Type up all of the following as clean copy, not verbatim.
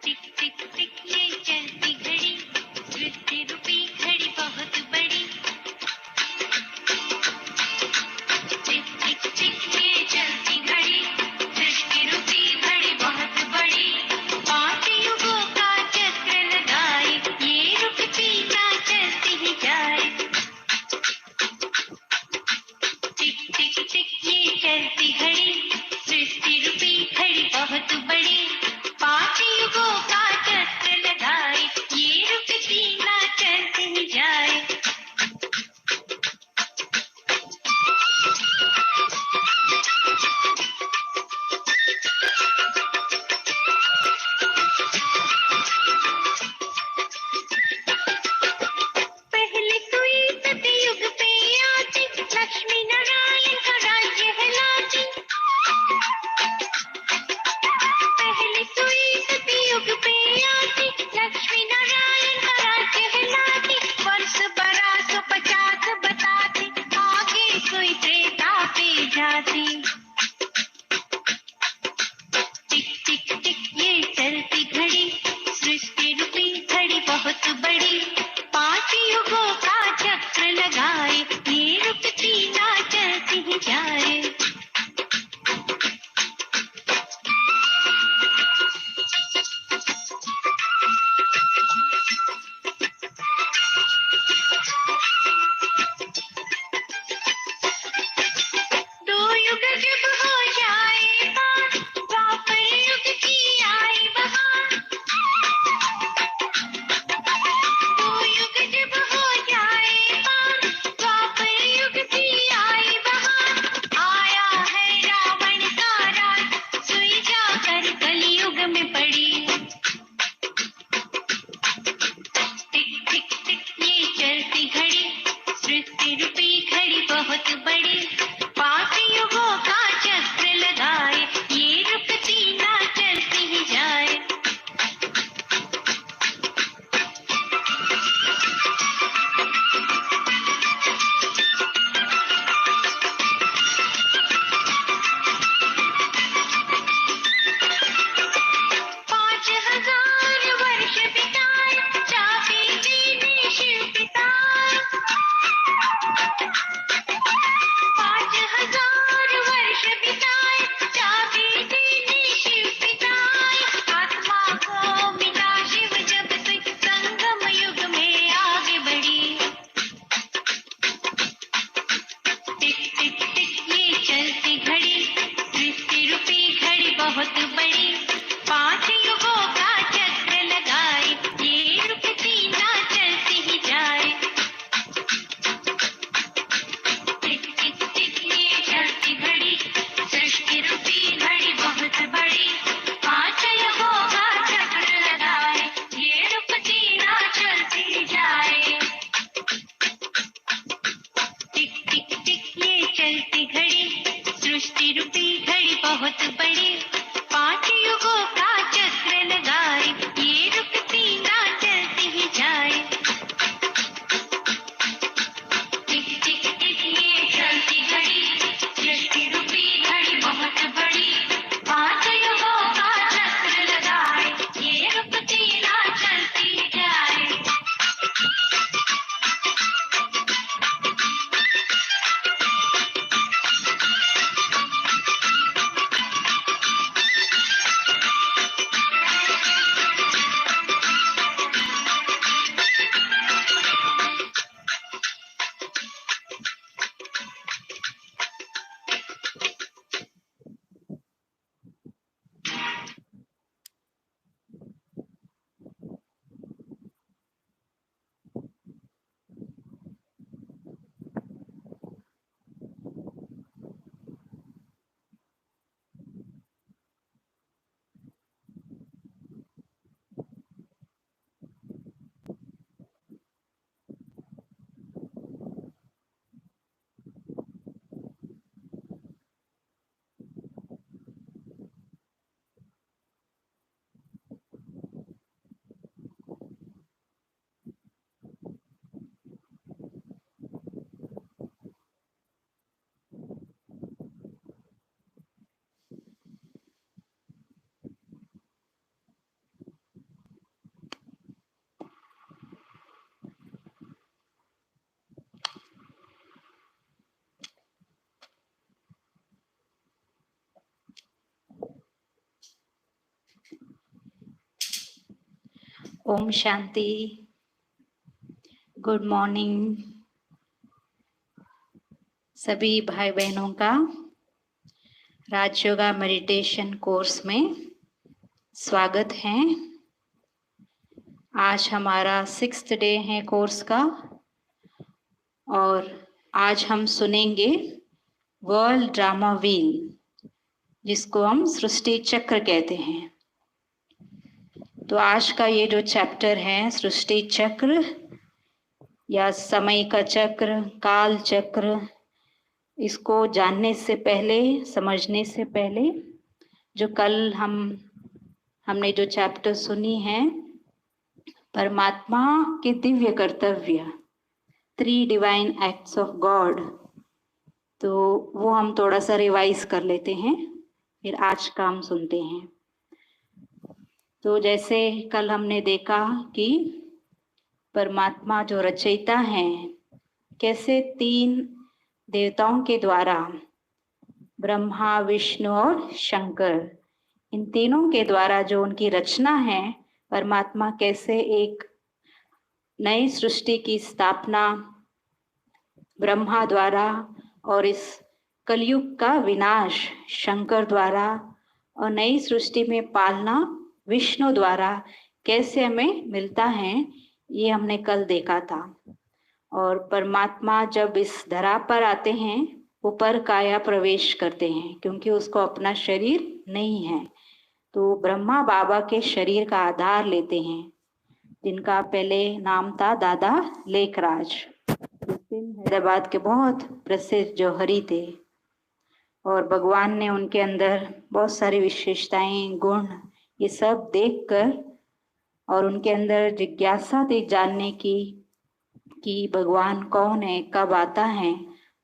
टिक टिक टिक ये चलती घड़ी, सृष्टि रूपी घड़ी बहुत बड़ी। टिक टिक टिक ये चलती घड़ी, सृष्टि रूपी घड़ी बहुत बड़ी। 5 युगों का चक्र लगाए, ये रुकती ना चलती ही जाए। टिक टिक टिक ये चलती घड़ी, सृष्टि रूपी घड़ी बहुत बड़ी। 5 युगों का चक्र लगाए, ये रुकती ना चलती ही जाए। पहले सुई सतयुग पे आती, लक्ष्मी नारायण का राज्य हिलाती। पहले सुई सतयुग पे आती, लक्ष्मी नारायण का राज्य हिलाती। वर्ष 1250 बताती, आगे सुई त्रेता पे जाती। टिक टिक टिक ये चलती घड़ी, सृष्टि रूपी घड़ी बहुत बड़ी। 5 युगों का चक्र लगाए, ये रुकती ना चलती ही जाए। दो युग जब हो जाए पार, द्वापर युग की आई बहार। ओम शांति। गुड मॉर्निंग सभी भाई बहनों का राजयोगा मेडिटेशन कोर्स में स्वागत है। आज हमारा 6th डे है कोर्स का और आज हम सुनेंगे वर्ल्ड ड्रामा व्हील, जिसको हम सृष्टि चक्र कहते हैं। तो आज का ये जो चैप्टर है सृष्टि चक्र या समय का चक्र, काल चक्र, इसको जानने से पहले, समझने से पहले, जो कल हमने जो चैप्टर सुनी है परमात्मा के दिव्य कर्तव्य, 3 डिवाइन एक्ट्स ऑफ गॉड, तो वो हम थोड़ा सा रिवाइज कर लेते हैं, फिर आज का हम सुनते हैं। तो जैसे कल हमने देखा कि परमात्मा जो रचयिता हैं, कैसे 3 देवताओं के द्वारा, ब्रह्मा, विष्णु और शंकर, इन तीनों के द्वारा जो उनकी रचना है, परमात्मा कैसे एक नई सृष्टि की स्थापना ब्रह्मा द्वारा और इस कलयुग का विनाश शंकर द्वारा और नई सृष्टि में पालना विष्णु द्वारा कैसे हमें मिलता है, ये हमने कल देखा था। और परमात्मा जब इस धरा पर आते हैं वो पर काया प्रवेश करते हैं, क्योंकि उसको अपना शरीर नहीं है, तो ब्रह्मा बाबा के शरीर का आधार लेते हैं, जिनका पहले नाम था दादा लेखराज, हैदराबाद के बहुत प्रसिद्ध जौहरी थे। और भगवान ने उनके अंदर बहुत सारी विशेषताएं, गुण, ये सब देखकर और उनके अंदर जिज्ञासा थी जानने की कि भगवान कौन है, कब आता है,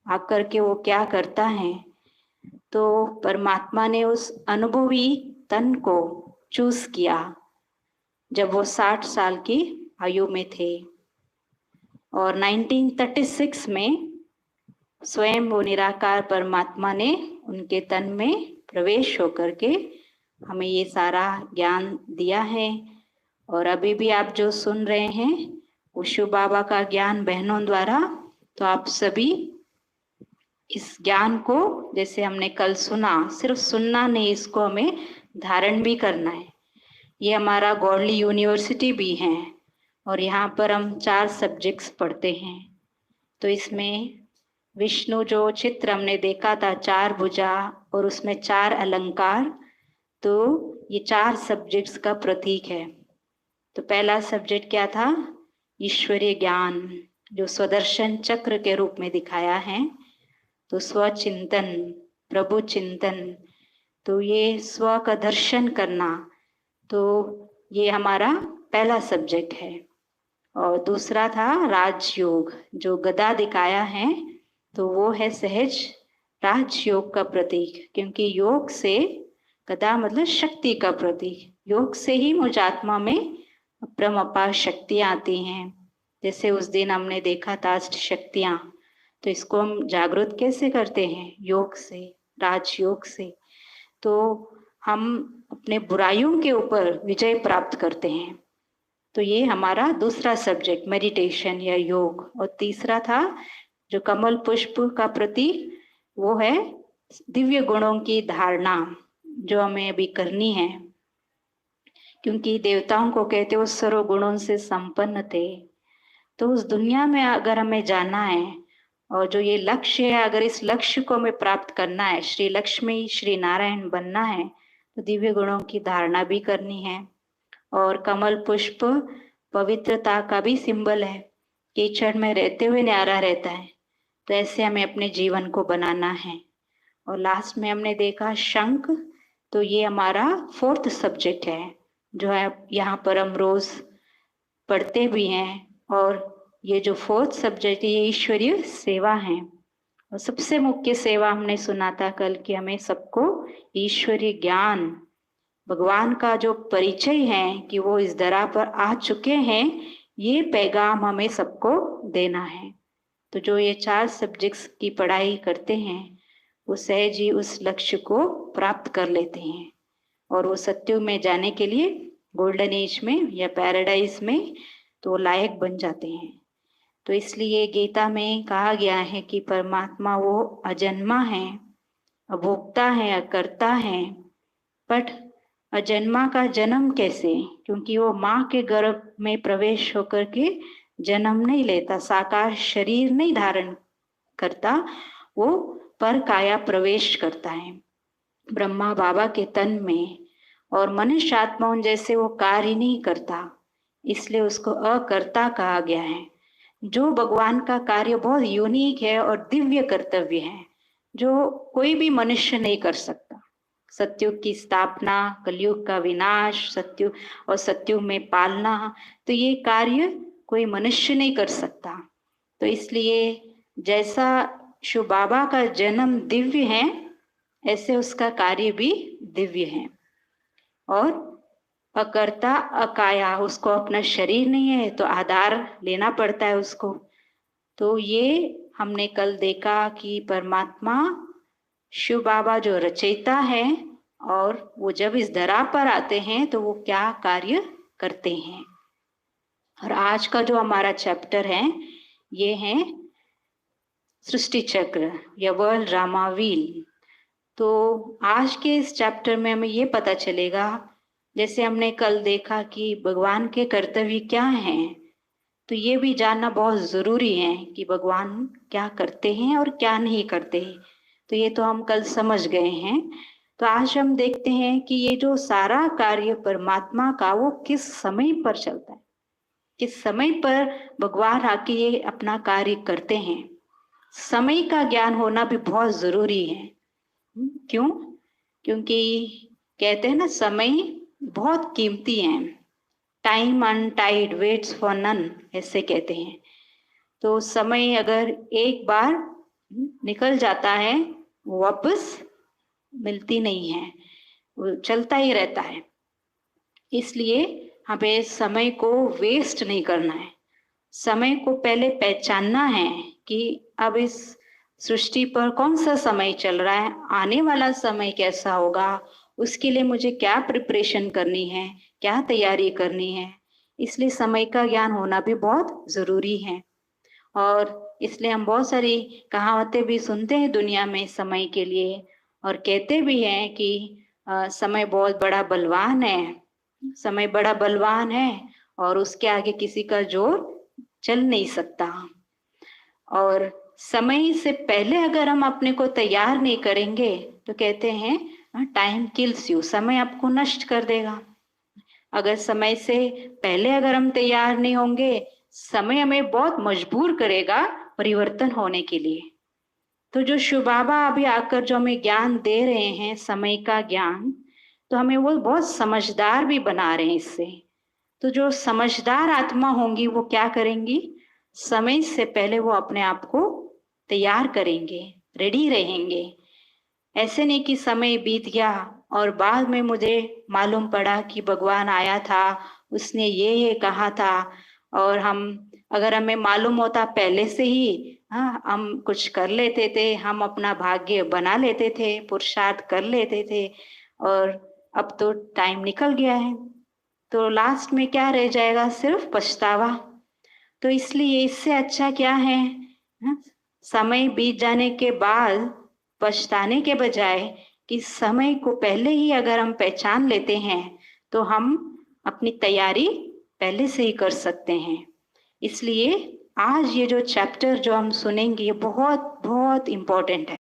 आकर के वो क्या करता है। तो परमात्मा ने उस अनुभवी तन को चूज किया जब वो 60 साल की आयु में थे। और 1936 में स्वयं वो निराकार परमात्मा ने उनके तन में प्रवेश होकर के हमें ये सारा ज्ञान दिया है। और अभी भी आप जो सुन रहे हैं वो शिव बाबा का ज्ञान बहनों द्वारा, तो आप सभी इस ज्ञान को, जैसे हमने कल सुना, सिर्फ सुनना नहीं, इसको हमें धारण भी करना है। ये हमारा गॉडली यूनिवर्सिटी भी है और यहाँ पर हम 4 सब्जेक्ट्स पढ़ते हैं। तो इसमें विष्णु जो चित्र हमने देखा था, 4 भुजा और उसमें 4 अलंकार, तो ये 4 सब्जेक्ट्स का प्रतीक है। तो पहला सब्जेक्ट क्या था? ईश्वरीय ज्ञान, जो स्वदर्शन चक्र के रूप में दिखाया है। तो स्वचिंतन, प्रभु चिंतन, तो ये स्व का दर्शन करना, तो ये हमारा पहला सब्जेक्ट है। और दूसरा था राजयोग, जो गदा दिखाया है, तो वो है सहज राजयोग का प्रतीक, क्योंकि योग से, गदा मतलब शक्ति का प्रतीक, योग से ही मुझ आत्मा में अपरम अपार शक्तियाँ आती हैं। जैसे उस दिन हमने देखा था अष्ट शक्तियाँ, तो इसको हम जागृत कैसे करते हैं? योग से, राजयोग से। तो हम अपने बुराइयों के ऊपर विजय प्राप्त करते हैं। तो ये हमारा दूसरा सब्जेक्ट, मेडिटेशन या योग। और तीसरा था जो कमल पुष्प का प्रतीक, वो है दिव्य गुणों की धारणा, जो हमें अभी करनी है, क्योंकि देवताओं को कहते वो सर्व गुणों से संपन्न थे। तो उस दुनिया में अगर हमें जाना है और जो ये लक्ष्य है, अगर इस लक्ष्य को हमें प्राप्त करना है, श्री लक्ष्मी श्री नारायण बनना है, तो दिव्य गुणों की धारणा भी करनी है। और कमल पुष्प पवित्रता का भी सिंबल है, कीचड़ में रहते हुए न्यारा रहता है, तो ऐसे हमें अपने जीवन को बनाना है। और लास्ट में हमने देखा शंख, तो ये हमारा 4th सब्जेक्ट है, जो है यहाँ पर हम रोज पढ़ते भी हैं। और ये जो 4th सब्जेक्ट है, ये ईश्वरीय सेवा है। और सबसे मुख्य सेवा हमने सुना था कल कि हमें सबको ईश्वरीय ज्ञान, भगवान का जो परिचय है कि वो इस धरा पर आ चुके हैं, ये पैगाम हमें सबको देना है। तो जो ये 4 सब्जेक्ट्स की पढ़ाई करते हैं वो सहज ही उस लक्ष्य को प्राप्त कर लेते हैं और वो सत्युग में जाने के लिए गोल्डन एज में या पैराडाइज में, तो लायक बन जाते हैं। तो इसलिए गीता में कहा गया है कि परमात्मा वो अजन्मा है, अभोक्ता है, अकर्ता है। बट अजन्मा का जन्म कैसे? क्योंकि वो माँ के गर्भ में प्रवेश होकर के जन्म नहीं लेता, साकार शरीर नहीं धारण करता, वो पर काया प्रवेश करता है ब्रह्मा बाबा के तन में, और मनुष्य आत्माओं जैसे वो कार्य नहीं करता, इसलिए उसको अकर्ता कहा गया है। जो भगवान का कार्य बहुत यूनिक है और दिव्य कर्तव्य है, जो कोई भी मनुष्य नहीं कर सकता। सत्युग की स्थापना, कलयुग का विनाश, सत्युग और सत्युग में पालना, तो ये कार्य कोई मनुष्य नहीं कर सकता। तो इसलिए जैसा शिव बाबा का जन्म दिव्य है, ऐसे उसका कार्य भी दिव्य है। और अकर्ता अकाया, उसको अपना शरीर नहीं है तो आधार लेना पड़ता है उसको। तो ये हमने कल देखा कि परमात्मा शिव बाबा जो रचयिता है, और वो जब इस धरा पर आते हैं तो वो क्या कार्य करते हैं। और आज का जो हमारा चैप्टर है, ये है सृष्टि चक्र या वर्ल्ड ड्रामा व्हील। तो आज के इस चैप्टर में हमें ये पता चलेगा, जैसे हमने कल देखा कि भगवान के कर्तव्य क्या हैं, तो ये भी जानना बहुत ज़रूरी है कि भगवान क्या करते हैं और क्या नहीं करते। तो ये तो हम कल समझ गए हैं। तो आज हम देखते हैं कि ये जो सारा कार्य परमात्मा का, वो किस समय पर चलता है, किस समय पर भगवान आके ये अपना कार्य करते हैं। समय का ज्ञान होना भी बहुत ज़रूरी है। क्यों? क्योंकि कहते हैं ना, समय बहुत कीमती है। Time and tide waits for none, ऐसे कहते हैं। तो समय अगर एक बार निकल जाता है, वो वापस मिलती नहीं है, वो चलता ही रहता है। इसलिए हमें समय को वेस्ट नहीं करना है। समय को पहले पहचानना है कि अब इस सृष्टि पर कौन सा समय चल रहा है, आने वाला समय कैसा होगा, उसके लिए मुझे क्या प्रिपरेशन करनी है, क्या तैयारी करनी है। इसलिए समय का ज्ञान होना भी बहुत ज़रूरी है। और इसलिए हम बहुत सारी कहावतें भी सुनते हैं दुनिया में समय के लिए, और कहते भी हैं कि समय बहुत बड़ा बलवान है, समय बड़ा बलवान है और उसके आगे किसी का जोर चल नहीं सकता। और समय से पहले अगर हम अपने को तैयार नहीं करेंगे तो कहते हैं टाइम किल्स यू, समय आपको नष्ट कर देगा। अगर समय से पहले अगर हम तैयार नहीं होंगे, समय हमें बहुत मजबूर करेगा परिवर्तन होने के लिए। तो जो शिव बाबा अभी आकर जो हमें ज्ञान दे रहे हैं, समय का ज्ञान, तो हमें वो बहुत समझदार भी बना रहे हैं इससे। तो जो समझदार आत्मा होंगी वो क्या करेंगी, समय से पहले वो अपने आप को तैयार करेंगे, रेडी रहेंगे। ऐसे नहीं कि समय बीत गया और बाद में मुझे मालूम पड़ा कि भगवान आया था, उसने ये कहा था, और अगर हमें मालूम होता पहले से ही, हाँ, हम कुछ कर लेते थे, हम अपना भाग्य बना लेते थे, पुरुषार्थ कर लेते थे। और अब तो टाइम निकल गया है, तो लास्ट में क्या रह जाएगा, सिर्फ पछतावा। तो इसलिए इससे अच्छा क्या है, हाँ, समय बीत जाने के बाद पछताने के बजाय कि समय को पहले ही अगर हम पहचान लेते हैं तो हम अपनी तैयारी पहले से ही कर सकते हैं। इसलिए आज ये जो चैप्टर जो हम सुनेंगे, ये बहुत बहुत इम्पोर्टेंट है।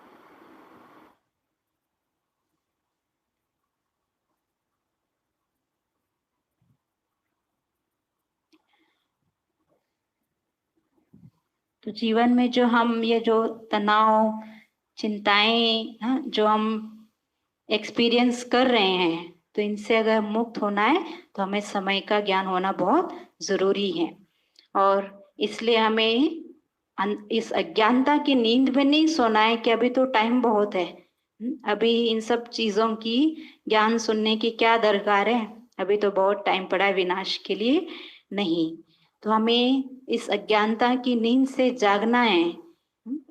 तो जीवन में जो हम ये जो तनाव, चिंताएं, हाँ, जो हम एक्सपीरियंस कर रहे हैं, तो इनसे अगर मुक्त होना है तो हमें समय का ज्ञान होना बहुत ज़रूरी है। और इसलिए हमें इस अज्ञानता की नींद में नहीं सोना है कि अभी तो टाइम बहुत है, अभी इन सब चीज़ों की ज्ञान सुनने की क्या दरकार है, अभी तो बहुत टाइम पड़ा है विनाश के लिए। नहीं, तो हमें इस अज्ञानता की नींद से जागना है।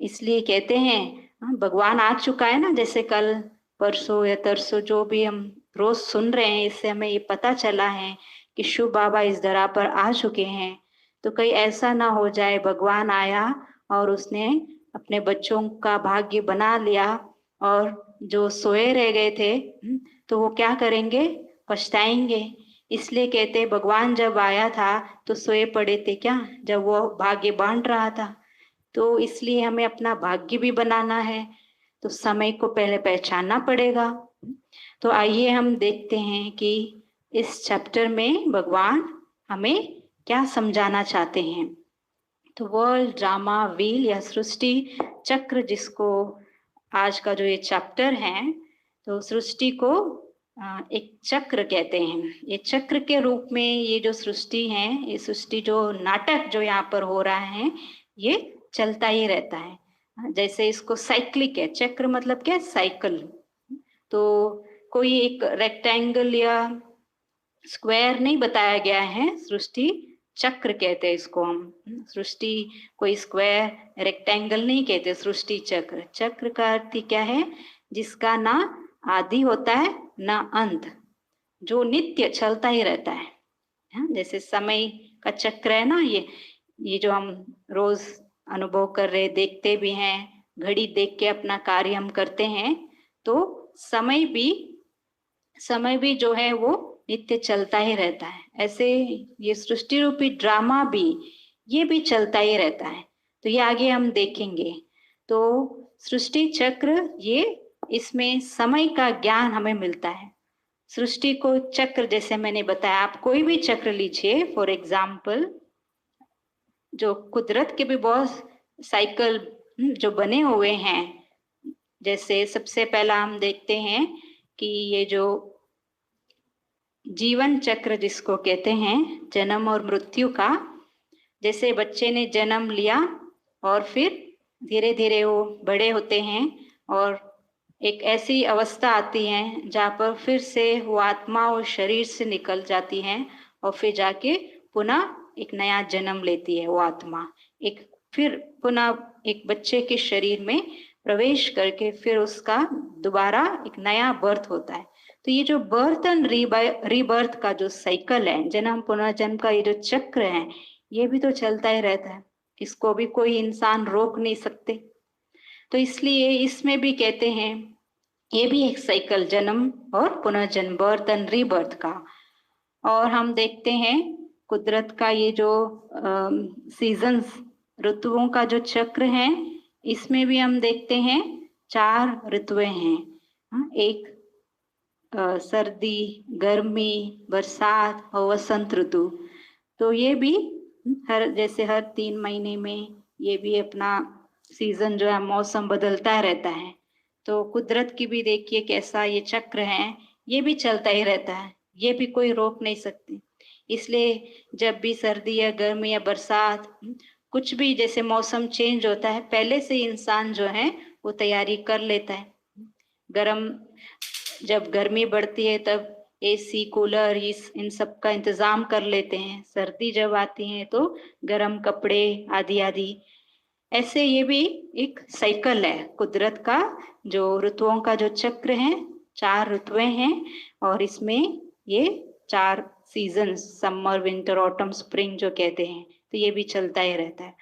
इसलिए कहते हैं भगवान आ चुका है ना, जैसे कल परसों या तरसों जो भी हम रोज सुन रहे हैं, इससे हमें ये पता चला है कि शिव बाबा इस धरा पर आ चुके हैं। तो कहीं ऐसा ना हो जाए भगवान आया और उसने अपने बच्चों का भाग्य बना लिया और जो सोए रह गए थे तो वो क्या करेंगे, पछताएंगे। इसलिए कहते भगवान जब आया था तो सोए पड़े थे क्या, जब वो भाग्य बांट रहा था। तो इसलिए हमें अपना भाग्य भी बनाना है, तो समय को पहले पहचानना पड़ेगा। तो आइए हम देखते हैं कि इस चैप्टर में भगवान हमें क्या समझाना चाहते हैं। तो वर्ल्ड ड्रामा व्हील या सृष्टि चक्र, जिसको आज का जो ये चैप्टर है, तो सृष्टि को एक चक्र कहते हैं। ये चक्र के रूप में ये जो सृष्टि है, ये सृष्टि जो नाटक जो यहाँ पर हो रहा है, ये चलता ही रहता है। जैसे इसको साइक्लिक है, चक्र मतलब क्या, साइकिल। तो कोई एक रेक्टेंगल या स्क्वायर नहीं बताया गया है, सृष्टि चक्र कहते हैं इसको हम। सृष्टि कोई स्क्वायर रेक्टेंगल नहीं कहते, सृष्टि चक्र। चक्र का अर्थ क्या है, जिसका ना आदि होता है ना अंत, जो नित्य चलता ही रहता है। जैसे समय का चक्र है ना, ये जो हम रोज अनुभव कर रहे, देखते भी हैं, घड़ी देख के अपना कार्य हम करते हैं, तो समय भी जो है वो नित्य चलता ही रहता है। ऐसे ये सृष्टि रूपी ड्रामा भी, ये भी चलता ही रहता है। तो ये आगे हम देखेंगे। तो सृष्टि चक्र, ये इसमें समय का ज्ञान हमें मिलता है। सृष्टि को चक्र, जैसे मैंने बताया, आप कोई भी चक्र लीजिए, फॉर एग्जाम्पल जो कुदरत के भी बहुत साइकिल जो बने हुए हैं। जैसे सबसे पहला हम देखते हैं कि ये जो जीवन चक्र जिसको कहते हैं, जन्म और मृत्यु का। जैसे बच्चे ने जन्म लिया और फिर धीरे धीरे वो बड़े होते हैं और एक ऐसी अवस्था आती है जहाँ पर फिर से वो आत्मा और शरीर से निकल जाती है और फिर जाके पुनः एक नया जन्म लेती है वो आत्मा। एक फिर पुनः एक बच्चे के शरीर में प्रवेश करके फिर उसका दोबारा एक नया बर्थ होता है। तो ये जो बर्थ एंड रीबर्थ का जो साइकिल है, जन्म पुनर्जन्म का ये जो चक्र है, ये भी तो चलता ही रहता है। इसको भी कोई इंसान रोक नहीं सकते। तो इसलिए इसमें भी कहते हैं ये भी एक साइकिल, जन्म और पुनर्जन्म, बर्थ एंड रीबर्थ का। और हम देखते हैं कुदरत का ये जो सीजन्स, ऋतुओं का जो चक्र है, इसमें भी हम देखते हैं 4 ऋतुएं हैं। एक सर्दी, गर्मी, बरसात और वसंत ऋतु। तो ये भी जैसे हर 3 महीने में ये भी अपना सीजन जो है, मौसम बदलता रहता है। तो कुदरत की भी देखिए कैसा ये चक्र है, ये भी चलता ही रहता है, ये भी कोई रोक नहीं सकती। इसलिए जब भी सर्दी या गर्मी या बरसात, कुछ भी जैसे मौसम चेंज होता है, पहले से इंसान जो है वो तैयारी कर लेता है। जब गर्मी बढ़ती है तब एसी, कूलर, इन सब का इंतजाम कर लेते हैं। सर्दी जब आती है तो गर्म कपड़े आदि आदि। ऐसे ये भी एक साइकिल है कुदरत का, जो ऋतुओं का जो चक्र है। 4 ऋतुएं हैं और इसमें ये 4 season, summer, winter, autumn, spring जो कहते हैं, तो ये भी चलता ही रहता है।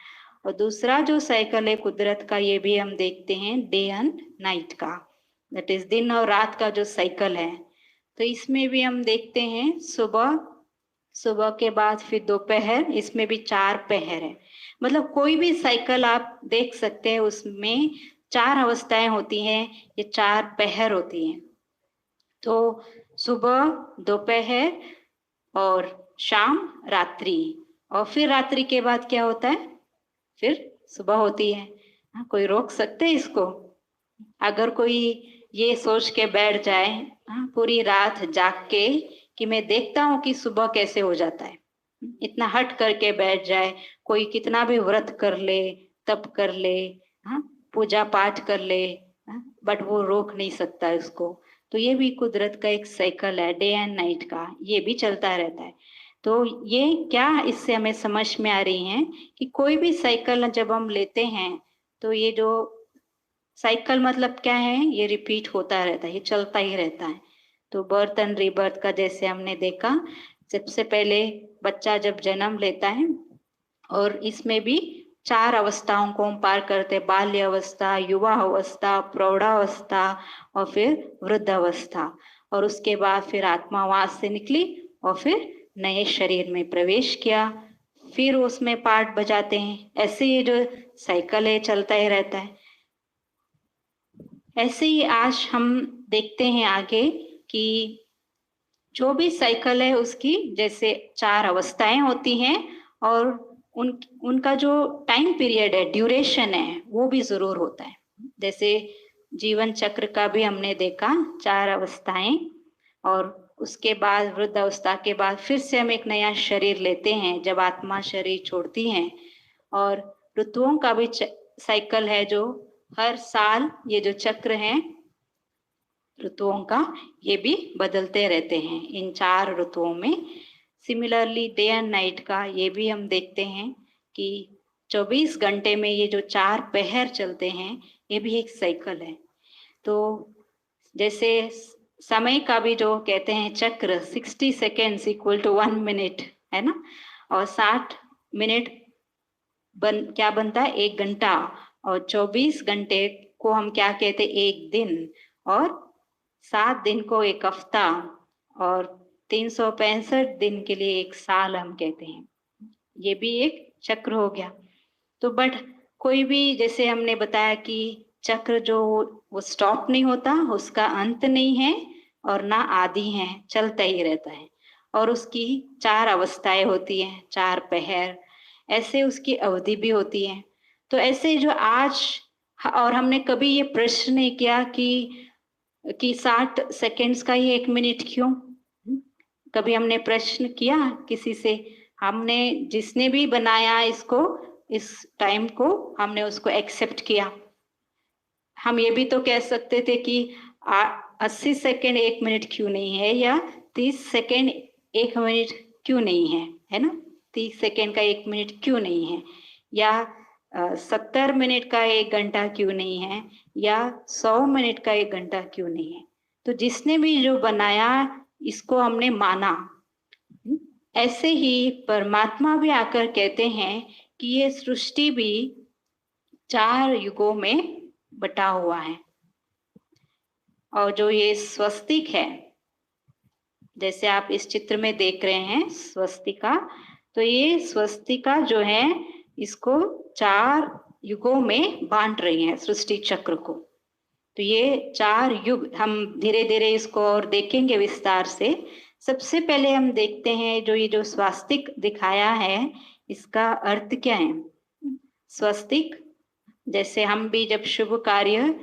और दूसरा जो साइकिल है कुदरत का, ये भी हम देखते हैं डे एंड नाइट का, दैट इज दिन और रात का जो साइकिल है। तो इसमें भी हम देखते हैं सुबह के बाद फिर दोपहर, इसमें भी 4 पहर है। मतलब कोई भी साइकिल आप देख सकते हैं, उसमें 4 अवस्थाएं होती हैं, ये 4 पहर होती हैं। तो सुबह, दोपहर और शाम, रात्रि। और फिर रात्रि के बाद क्या होता है, फिर सुबह होती है। कोई रोक सकते हैं इसको? अगर कोई ये सोच के बैठ जाए पूरी रात जाग के कि मैं देखता हूँ कि सुबह कैसे हो जाता है, इतना हट करके बैठ जाए, कोई कितना भी व्रत कर ले, तप कर ले, पूजा पाठ कर ले, बट वो रोक नहीं सकता इसको। तो ये भी कुदरत का एक साइकिल है, डे एंड नाइट का, ये भी चलता रहता है। तो ये क्या इससे हमें समझ में आ रही है कि कोई भी साइकिल जब हम लेते हैं, तो ये जो साइकिल मतलब क्या है, ये रिपीट होता रहता है, ये चलता ही रहता है। तो बर्थ एंड रीबर्थ का जैसे हमने देखा, सबसे पहले बच्चा जब जन्म लेता है और इसमें भी 4 अवस्थाओं को हम पार करते हैं, बाल्य अवस्था, युवा अवस्था, प्रौढ़ावस्था और फिर वृद्ध अवस्था। और उसके बाद फिर आत्मा वहां से निकली और फिर नए शरीर में प्रवेश किया, फिर उसमें पार्ट बजाते हैं। ऐसे ये जो साइकिल है चलता ही रहता है। ऐसे ही आज हम देखते हैं आगे कि जो भी साइकिल है उसकी जैसे 4 अवस्थाएं होती हैं और उनका जो टाइम पीरियड है, ड्यूरेशन है, वो भी जरूर होता है। जैसे जीवन चक्र का भी हमने देखा 4 अवस्थाएं, और उसके बाद वृद्ध अवस्था के बाद फिर से हम एक नया शरीर लेते हैं जब आत्मा शरीर छोड़ती है। और ऋतुओं का भी साइकिल है, जो हर साल ये जो चक्र है ऋतुओं का, ये भी बदलते रहते हैं इन 4 ऋतुओं में। सिमिलरली डे एंड नाइट का ये भी हम देखते हैं कि 24 घंटे में ये जो 4 पहर चलते हैं, ये भी एक साइकिल है। तो जैसे समय का भी जो कहते हैं चक्र, 60 सेकेंड्स इक्वल टू 1 मिनट है ना, और 60 मिनट क्या बनता है, 1 घंटा। और 24 घंटे को हम क्या कहते हैं, 1 दिन। और 7 दिन को 1 हफ्ता, और 365 दिन के लिए 1 साल हम कहते हैं। ये भी एक चक्र हो गया। तो बट कोई भी, जैसे हमने बताया कि चक्र जो वो स्टॉप नहीं होता, उसका अंत नहीं है और ना आदि है, चलता ही रहता है। और उसकी 4 अवस्थाएं होती हैं, 4 पहर, ऐसे उसकी अवधि भी होती है। तो ऐसे जो आज, और हमने कभी ये प्रश्न नहीं किया कि 60 सेकेंड्स का ही 1 मिनट क्यों? कभी हमने प्रश्न किया किसी से? हमने, जिसने भी बनाया इसको, इस टाइम को, हमने उसको एक्सेप्ट किया। हम ये भी तो कह सकते थे कि 80 सेकेंड 1 मिनट क्यों नहीं है, या 30 सेकेंड 1 मिनट क्यों नहीं है ना, 30 सेकेंड का 1 मिनट क्यों नहीं है, या 70 मिनट का 1 घंटा क्यों नहीं है, या 100 मिनट का 1 घंटा क्यों नहीं है। तो जिसने भी जो बनाया, इसको हमने माना। ऐसे ही परमात्मा भी आकर कहते हैं कि ये सृष्टि भी 4 युगों में बटा हुआ है। और जो ये स्वस्तिक है, जैसे आप इस चित्र में देख रहे हैं स्वस्तिका, तो ये स्वस्तिका जो है इसको 4 युगों में बांट रही है सृष्टि चक्र को। तो ये 4 युग हम धीरे धीरे इसको और देखेंगे विस्तार से। सबसे पहले हम देखते हैं जो ये जो स्वास्तिक दिखाया है, इसका अर्थ क्या है। स्वस्तिक, जैसे हम भी जब शुभ कार्य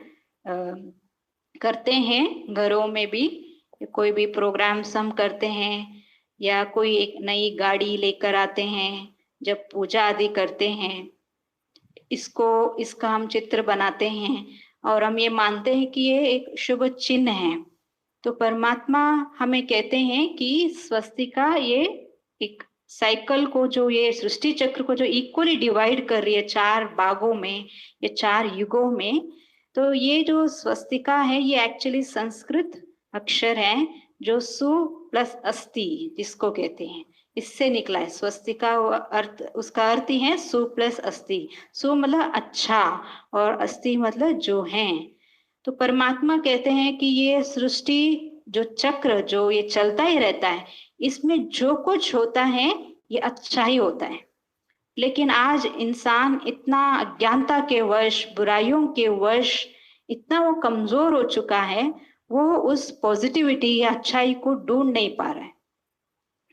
करते हैं, घरों में भी कोई भी प्रोग्राम्स हम करते हैं, या कोई एक नई गाड़ी लेकर आते हैं, जब पूजा आदि करते हैं, इसका हम चित्र बनाते हैं और हम ये मानते हैं कि ये एक शुभ चिन्ह है। तो परमात्मा हमें कहते हैं कि स्वस्तिका ये एक साइकिल को, जो ये सृष्टि चक्र को जो इक्वली डिवाइड कर रही है 4 भागों में, ये 4 युगों में। तो ये जो स्वस्तिका है, ये एक्चुअली संस्कृत अक्षर है, जो सु प्लस अस्ति जिसको कहते हैं, इससे निकला है स्वस्तिका। अर्थ, उसका अर्थ ही है सु प्लस अस्ति। सु मतलब अच्छा, और अस्ति मतलब जो है। तो परमात्मा कहते हैं कि ये सृष्टि जो चक्र जो ये चलता ही रहता है, इसमें जो कुछ होता है ये अच्छा ही होता है। लेकिन आज इंसान इतना अज्ञानता के वश, बुराइयों के वश इतना वो कमजोर हो चुका है, वो उस पॉजिटिविटी या अच्छाई को ढूंढ नहीं पा रहा है।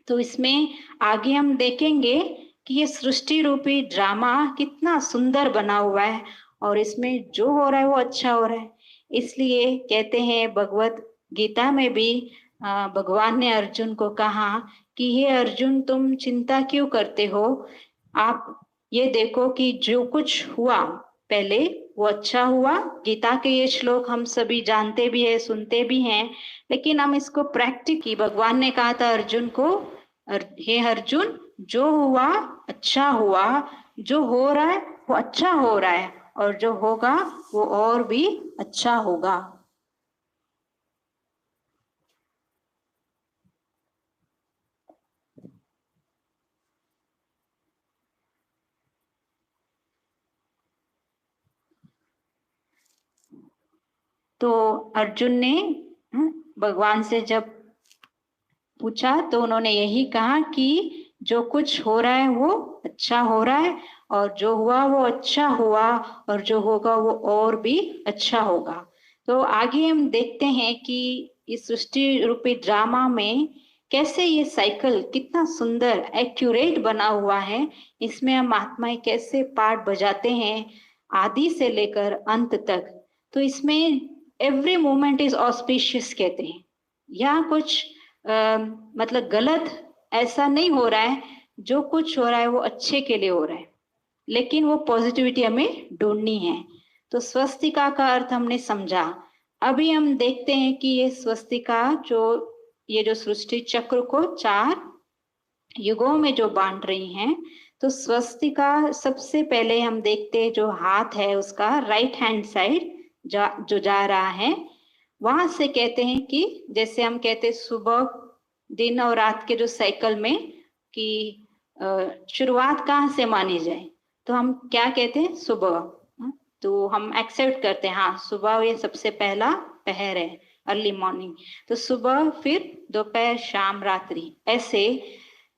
तो इसमें आगे हम देखेंगे कि ये सृष्टि रूपी ड्रामा कितना सुंदर बना हुआ है, और इसमें जो हो रहा है वो अच्छा हो रहा है। इसलिए कहते हैं भगवत गीता में भी भगवान ने अर्जुन को कहा कि हे अर्जुन, तुम चिंता क्यों करते हो? आप ये देखो कि जो कुछ हुआ पहले वो अच्छा हुआ। गीता के ये श्लोक हम सभी जानते भी है, सुनते भी हैं, लेकिन हम इसको प्रैक्टिस की। भगवान ने कहा था अर्जुन को, हे अर्जुन, जो हुआ अच्छा हुआ, जो हो रहा है वो अच्छा हो रहा है, और जो होगा वो और भी अच्छा होगा। तो अर्जुन ने भगवान से जब पूछा तो उन्होंने यही कहा कि जो कुछ हो रहा है वो अच्छा हो रहा है, और जो हुआ वो अच्छा हुआ, और जो होगा वो और भी अच्छा होगा। तो आगे हम देखते हैं कि इस सृष्टि रूपी ड्रामा में कैसे ये साइकिल कितना सुंदर एक्यूरेट बना हुआ है। इसमें हम आत्माएं कैसे पार्ट बजाते हैं आदि से लेकर अंत तक। तो इसमें एवरी मोमेंट इज ऑस्पिशियस कहते हैं, या कुछ मतलब गलत ऐसा नहीं हो रहा है, जो कुछ हो रहा है वो अच्छे के लिए हो रहा है, लेकिन वो पॉजिटिविटी हमें ढूंढनी है। तो स्वस्तिका का अर्थ हमने समझा। अभी हम देखते हैं कि ये स्वस्तिका ये जो सृष्टि चक्र को 4 युगों में जो बांट रही हैं, तो स्वस्तिका सबसे पहले हम देखते हैं जो हाथ है उसका राइट हैंड साइड जो जा रहा है, वहां से कहते हैं कि जैसे हम कहते हैं सुबह दिन और रात के जो साइकिल में कि शुरुआत कहाँ से मानी जाए, तो हम क्या कहते हैं सुबह। तो हम एक्सेप्ट करते हैं हाँ सुबह ये सबसे पहला पहर है, अर्ली मॉर्निंग। तो सुबह, फिर दोपहर, शाम, रात्रि, ऐसे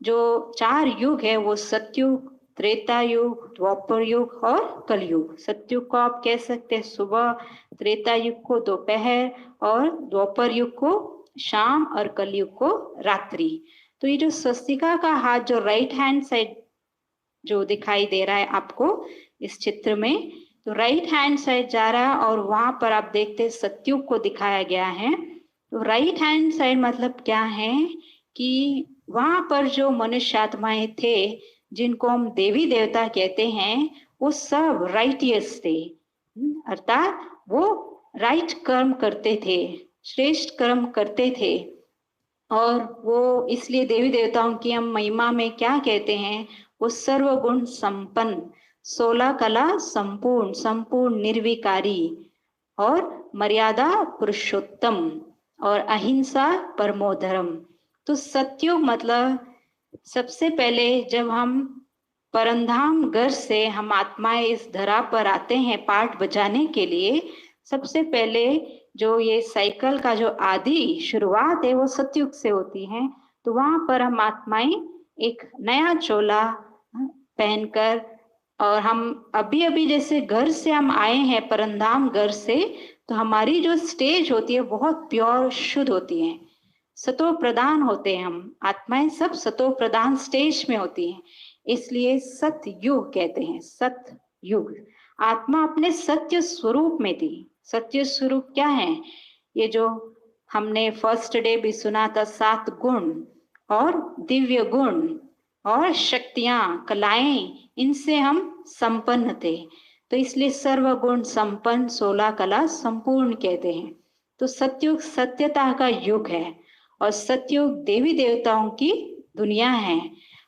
जो 4 युग है वो सतयुग, त्रेता युग, द्वापर युग और कलयुग। सतयुग को आप कह सकते हैं सुबह, त्रेता युग को दोपहर, और द्वापर युग को शाम, और कलयुग को रात्रि। तो ये जो स्वस्तिका का हाथ जो राइट हैंड साइड जो दिखाई दे रहा है आपको इस चित्र में, तो राइट हैंड साइड जा रहा है, और वहां पर आप देखते हैं सतयुग को दिखाया गया है। तो राइट हैंड साइड मतलब क्या है कि वहां पर जो मनुष्य आत्माएं थे जिनको हम देवी देवता कहते हैं, वो सब राइटियस थे, अर्थात वो राइट कर्म करते थे, श्रेष्ठ कर्म करते थे। और वो इसलिए देवी देवताओं की हम महिमा में क्या कहते हैं, वो सर्वगुण संपन्न, 16 कला संपूर्ण, संपूर्ण निर्विकारी, और मर्यादा पुरुषोत्तम, और अहिंसा परमो धर्म। तो सतयुग मतलब सबसे पहले जब हम परमधाम घर से हम आत्माएं इस धरा पर आते हैं पाठ बजाने के लिए, सबसे पहले जो ये साइकिल का जो आदि शुरुआत है वो सतयुग से होती है। तो वहां पर हम आत्माएं एक नया चोला पहनकर, और हम अभी अभी जैसे घर से हम आए हैं परमधाम घर से, तो हमारी जो स्टेज होती है बहुत प्योर शुद्ध होती है, सतो प्रधान होते हैं, हम आत्माएं सब सतो प्रधान स्टेज में होती हैं, इसलिए सतयुग कहते हैं। सतयुग आत्मा अपने सत्य स्वरूप में थी। सत्य स्वरूप क्या है, ये जो हमने फर्स्ट डे भी सुना था, 7 गुण और दिव्य गुण और शक्तियां, कलाएं, इनसे हम संपन्न थे। तो इसलिए सर्वगुण संपन्न, 16 कला संपूर्ण कहते हैं। तो सतयुग सत्यता का युग है, और सतयुग देवी देवताओं की दुनिया है,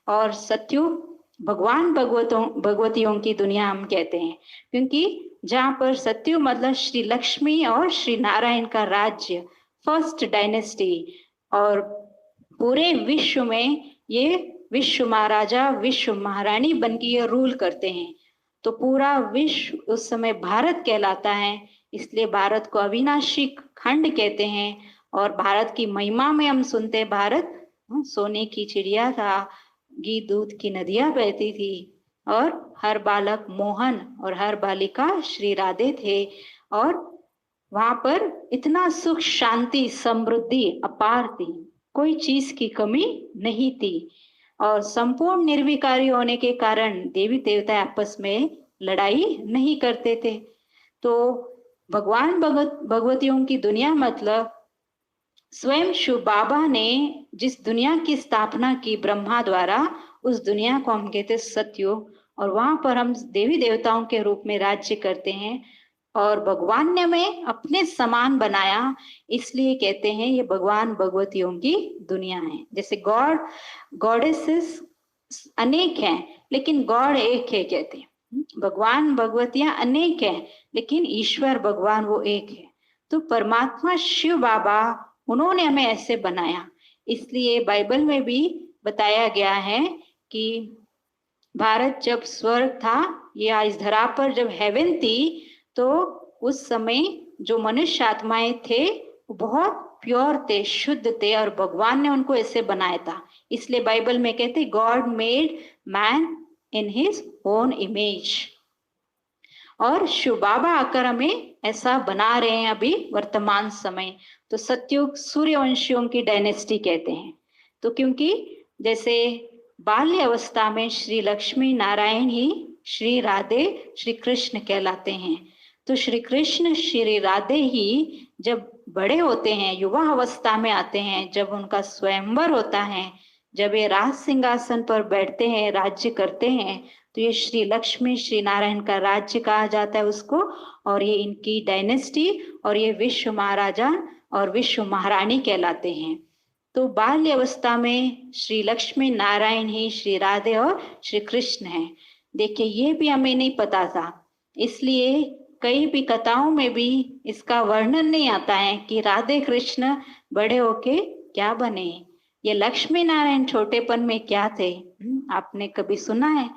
और सतयुग भगवान भगवतियों की दुनिया हम कहते हैं, क्योंकि जहाँ पर सतयुग मतलब श्री लक्ष्मी और श्री नारायण का राज्य, फर्स्ट डायनेस्टी, और पूरे विश्व में ये विश्व महाराजा विश्व महारानी बन के ये रूल करते हैं। तो पूरा विश्व उस समय भारत कहलाता है, इसलिए भारत को अविनाशी खंड कहते हैं। और भारत की महिमा में हम सुनते हैं भारत सोने की चिड़िया था, घी दूध की नदियां बहती थी, और हर बालक मोहन और हर बालिका श्री राधे थे, और वहां पर इतना सुख शांति समृद्धि अपार थी, कोई चीज की कमी नहीं थी, और संपूर्ण निर्विकारी होने के कारण देवी देवता आपस में लड़ाई नहीं करते थे। तो भगवान भगवतियों की दुनिया मतलब स्वयं शिव बाबा ने जिस दुनिया की स्थापना की ब्रह्मा द्वारा, उस दुनिया को हम कहते सतयुग, और वहां पर हम देवी देवताओं के रूप में राज्य करते हैं, और भगवान ने हमें अपने समान बनाया, इसलिए कहते हैं ये भगवान भगवतियों की दुनिया है। जैसे गॉडेसेस अनेक हैं लेकिन गॉड एक है कहते हैं, भगवान भगवतियां अनेक हैं लेकिन ईश्वर भगवान वो एक है। तो परमात्मा शिव बाबा उन्होंने हमें ऐसे बनाया, इसलिए बाइबल में भी बताया गया है कि भारत जब स्वर्ग था या इस धरा पर जब हेवन थी, तो उस समय जो मनुष्य आत्माएं थे वो बहुत प्योर थे, शुद्ध थे, और भगवान ने उनको ऐसे बनाया था। इसलिए बाइबल में कहते God made man in his own image. और शिव बाबा आकर हमें ऐसा बना रहे हैं अभी वर्तमान समय। तो सतयुग सूर्यवंशियों की डायनेस्टी कहते हैं। तो क्योंकि जैसे बाल्य अवस्था में श्री लक्ष्मी नारायण ही श्री राधे श्री कृष्ण कहलाते हैं। तो श्री कृष्ण श्री राधे ही जब बड़े होते हैं, युवा अवस्था में आते हैं, जब उनका स्वयंवर होता है, जब ये राज सिंहासन पर बैठते हैं, राज्य करते हैं, तो ये श्री लक्ष्मी श्री नारायण का राज्य कहा जाता है उसको। और ये इनकी डायनेस्टी, और ये विश्व महाराजा और विश्व महारानी कहलाते हैं। तो बाल्य अवस्था में श्री लक्ष्मी नारायण ही श्री राधे और श्री कृष्ण हैं। देखिए ये भी हमें नहीं पता था, इसलिए कई भी कथाओं में भी इसका वर्णन नहीं आता है कि राधे कृष्ण बड़े होके क्या बने, ये लक्ष्मी नारायण छोटेपन में क्या थे। आपने कभी सुना है?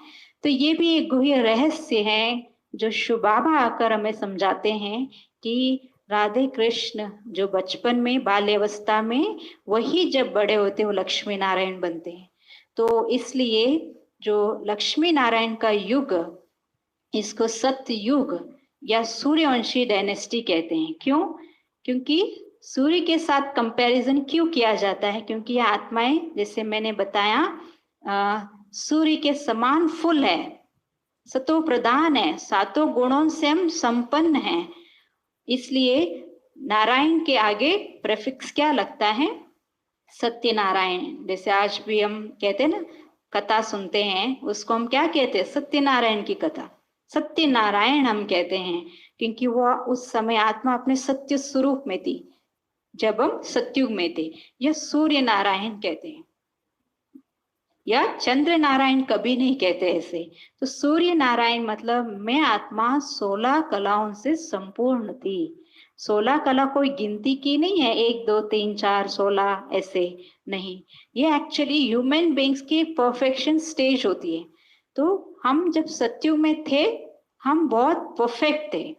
तो ये भी एक गुह्य रहस्य है जो शिव बाबा आकर हमें समझाते हैं कि राधे कृष्ण जो बचपन में बाल्यावस्था में, वही जब बड़े होते वो लक्ष्मी नारायण बनते हैं। तो इसलिए जो लक्ष्मी नारायण का युग, इसको सत्य युग या सूर्यवंशी डायनेस्टी कहते हैं। क्यों? क्योंकि सूर्य के साथ कंपैरिजन क्यों किया जाता है? क्योंकि ये आत्माएं, जैसे मैंने बताया, सूर्य के समान फुल है, सतो प्रधान है, सातों गुणों से हम संपन्न हैं। इसलिए नारायण के आगे प्रेफिक्स क्या लगता है? सत्य नारायण। जैसे आज भी हम कहते हैं ना, कथा सुनते हैं, उसको हम क्या कहते हैं? सत्यनारायण की कथा, सत्य नारायण हम कहते हैं, क्योंकि वो उस समय आत्मा अपने सत्य स्वरूप में थी जब हम सत्युग में थे। यह सूर्य नारायण कहते हैं, या चंद्र नारायण कभी नहीं कहते ऐसे। तो सूर्य नारायण मतलब मैं आत्मा 16 कलाओं से संपूर्ण थी। 16 कला कोई गिनती की नहीं है, 1 2 3 4 16 ऐसे नहीं। ये एक्चुअली ह्यूमन बींग्स की परफेक्शन स्टेज होती है। तो हम जब सत्युग में थे, हम बहुत परफेक्ट थे,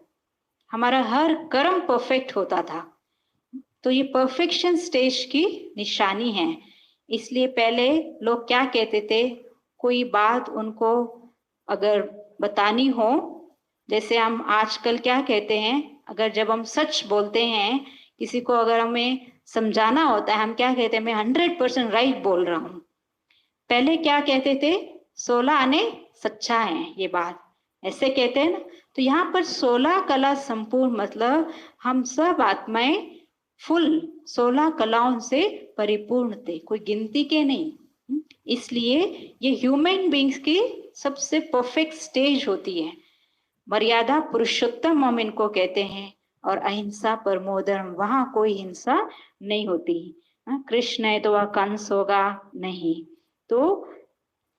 हमारा हर कर्म परफेक्ट होता था। तो ये परफेक्शन स्टेज की निशानी है। इसलिए पहले लोग क्या कहते थे, कोई बात उनको अगर बतानी हो, जैसे हम आजकल क्या कहते हैं, अगर जब हम सच बोलते हैं, किसी को अगर हमें समझाना होता है, हम क्या कहते हैं, मैं 100% राइट बोल रहा हूँ। पहले क्या कहते थे, 16 आने सच्चा है, ये बात ऐसे कहते हैं ना। तो यहाँ पर 16 कला संपूर्ण मतलब हम सब आत्माएं फुल 16 कलाओं से परिपूर्ण थे, कोई गिनती के नहीं। इसलिए ये ह्यूमन बींग्स की सबसे परफेक्ट स्टेज होती है। मर्यादा पुरुषोत्तम हम इनको कहते हैं, और अहिंसा परमो धर्म, वहां कोई हिंसा नहीं होती। कृष्ण है तो वह कंस होगा नहीं। तो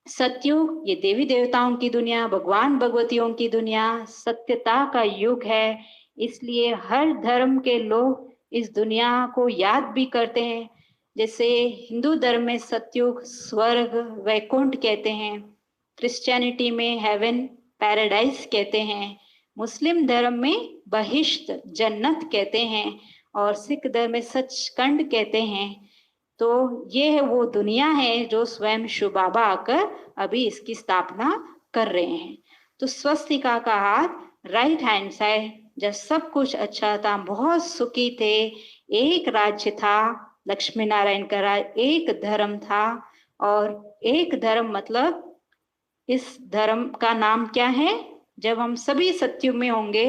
सतयुग ये देवी देवताओं की दुनिया, भगवान भगवतियों की दुनिया, सत्यता का युग है। इसलिए हर धर्म के लोग इस दुनिया को याद भी करते हैं। जैसे हिंदू धर्म में सतयुग स्वर्ग वैकुंठ कहते हैं, क्रिश्चियनिटी में हेवन पैराडाइज कहते हैं, मुस्लिम धर्म में बहिश्त जन्नत कहते हैं, और सिख धर्म में सचखंड कहते हैं। तो ये है वो दुनिया है जो स्वयं शिव बाबा आकर अभी इसकी स्थापना कर रहे हैं। तो स्वस्तिका का हाथ राइट हैंड साइड, जब सब कुछ अच्छा था, बहुत सुखी थे, एक राज्य था, लक्ष्मी नारायण का राज्य, एक धर्म था। और एक धर्म मतलब इस धर्म का नाम क्या है? जब हम सभी सत्युग में होंगे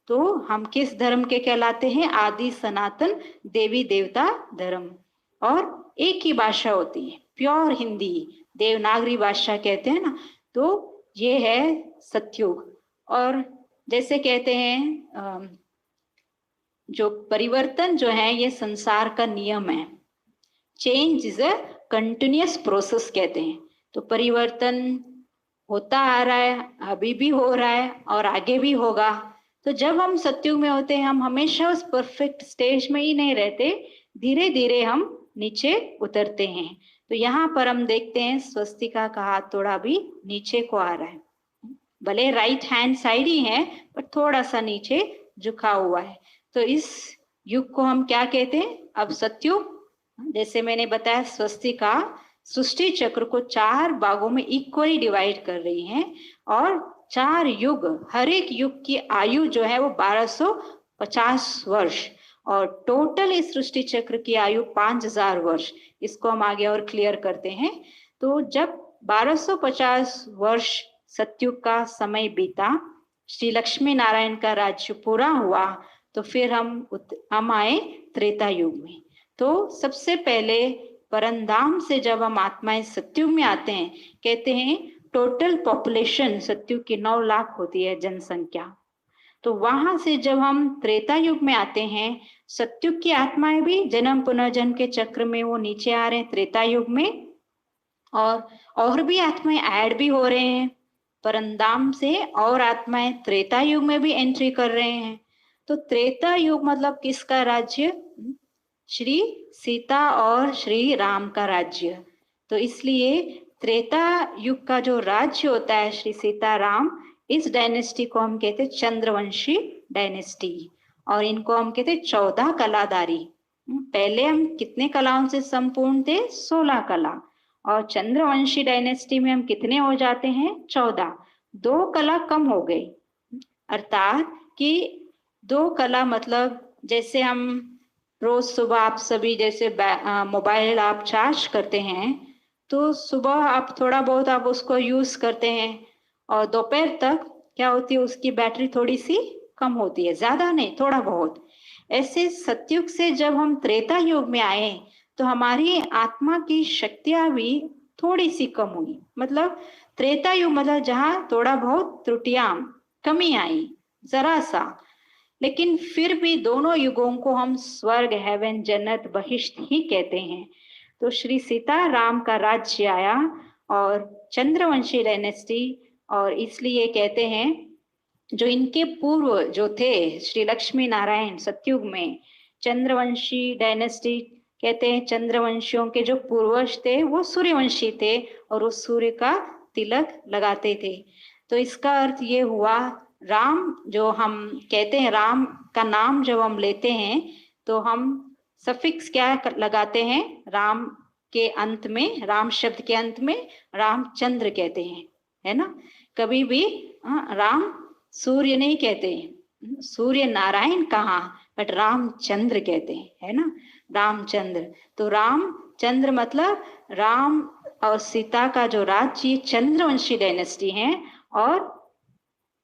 तो हम किस धर्म के कहलाते हैं? आदि सनातन देवी देवता धर्म। और एक ही भाषा होती है, प्योर हिंदी, देवनागरी भाषा कहते हैं ना। तो ये है सतयुग। और जैसे कहते हैं जो परिवर्तन जो है ये संसार का नियम है, change is a continuous process कहते हैं। तो परिवर्तन होता आ रहा है, अभी भी हो रहा है और आगे भी होगा। तो जब हम सतयुग में होते हैं, हम हमेशा उस परफेक्ट स्टेज में ही नहीं रहते, धीरे धीरे हम नीचे उतरते हैं। तो यहाँ पर हम देखते हैं स्वस्तिका का हाथ थोड़ा भी नीचे को आ रहा है, भले राइट हैंड साइड ही है पर थोड़ा सा नीचे झुका हुआ है। तो इस युग को हम क्या कहते हैं? अब सतयुग। जैसे मैंने बताया, स्वस्तिका सृष्टि चक्र को 4 भागों में इक्वली डिवाइड कर रही है और 4 युग, हर एक युग की आयु जो है वो 1250 वर्ष और टोटल इस सृष्टि चक्र की आयु 5000 वर्ष। इसको हम आगे और क्लियर करते हैं। तो जब 1250 वर्ष सतयुग का समय बीता, श्री लक्ष्मी नारायण का राज्य पूरा हुआ, तो फिर हम आए त्रेता युग में। तो सबसे पहले परमधाम से जब हम आत्माएं सतयुग में आते हैं, कहते हैं टोटल पॉपुलेशन सतयुग की 9 लाख होती है जनसंख्या। तो वहां से जब हम त्रेता युग में आते हैं, सतयुग की आत्माएं भी जन्म पुनर्जन्म के चक्र में वो नीचे आ रहे हैं त्रेता युग में, और भी आत्माएं ऐड भी हो रहे हैं परमधाम से, और आत्माएं त्रेता युग में भी एंट्री कर रहे हैं। तो त्रेता युग मतलब किसका राज्य? श्री सीता और श्री राम का राज्य। तो इसलिए त्रेता युग का जो राज्य होता है श्री सीता राम, इस डायनेस्टी को हम कहते हैं चंद्रवंशी डायनेस्टी, और इनको हम कहते हैं 14 कलाधारी। पहले हम कितने कलाओं से संपूर्ण थे? 16 कला, और चंद्रवंशी डायनेस्टी में हम कितने हो जाते हैं? 14। 2 कला कम हो गई, अर्थात कि 2 कला मतलब जैसे हम रोज सुबह आप सभी जैसे मोबाइल आप चार्ज करते हैं, तो सुबह आप थोड़ा बहुत आप उसको यूज करते हैं और दोपहर तक क्या होती है, उसकी बैटरी थोड़ी सी कम होती है, ज्यादा नहीं, थोड़ा बहुत। ऐसे सतयुग से जब हम त्रेता युग में आए तो हमारी आत्मा की शक्तियां भी थोड़ी सी कम हुई। मतलब त्रेता युग मतलब जहां थोड़ा बहुत त्रुटियां, कमी आई जरा सा, लेकिन फिर भी दोनों युगों को हम स्वर्ग, हेवन, जन्नत, बहिष्ठ ही कहते हैं। तो श्री सीता राम का राज्य आया और चंद्रवंशी डायनेस्टी, और इसलिए कहते हैं जो इनके पूर्व जो थे श्री लक्ष्मी नारायण सतयुग में, चंद्रवंशी डायनेस्टी कहते हैं चंद्रवंशियों के जो पूर्वज थे वो सूर्यवंशी थे और वो सूर्य का तिलक लगाते थे। तो इसका अर्थ ये हुआ, राम जो हम कहते हैं, राम का नाम जब हम लेते हैं तो हम सफिक्स क्या लगाते हैं? राम के अंत में, राम शब्द के अंत में रामचंद्र कहते हैं, है ना। कभी भी राम सूर्य नहीं कहते, सूर्य नारायण कहाँ, बट रामचंद्र कहते हैं, है ना, रामचंद्र। तो रामचंद्र मतलब राम और सीता का जो राज्य चंद्रवंशी डायनेस्टी है, और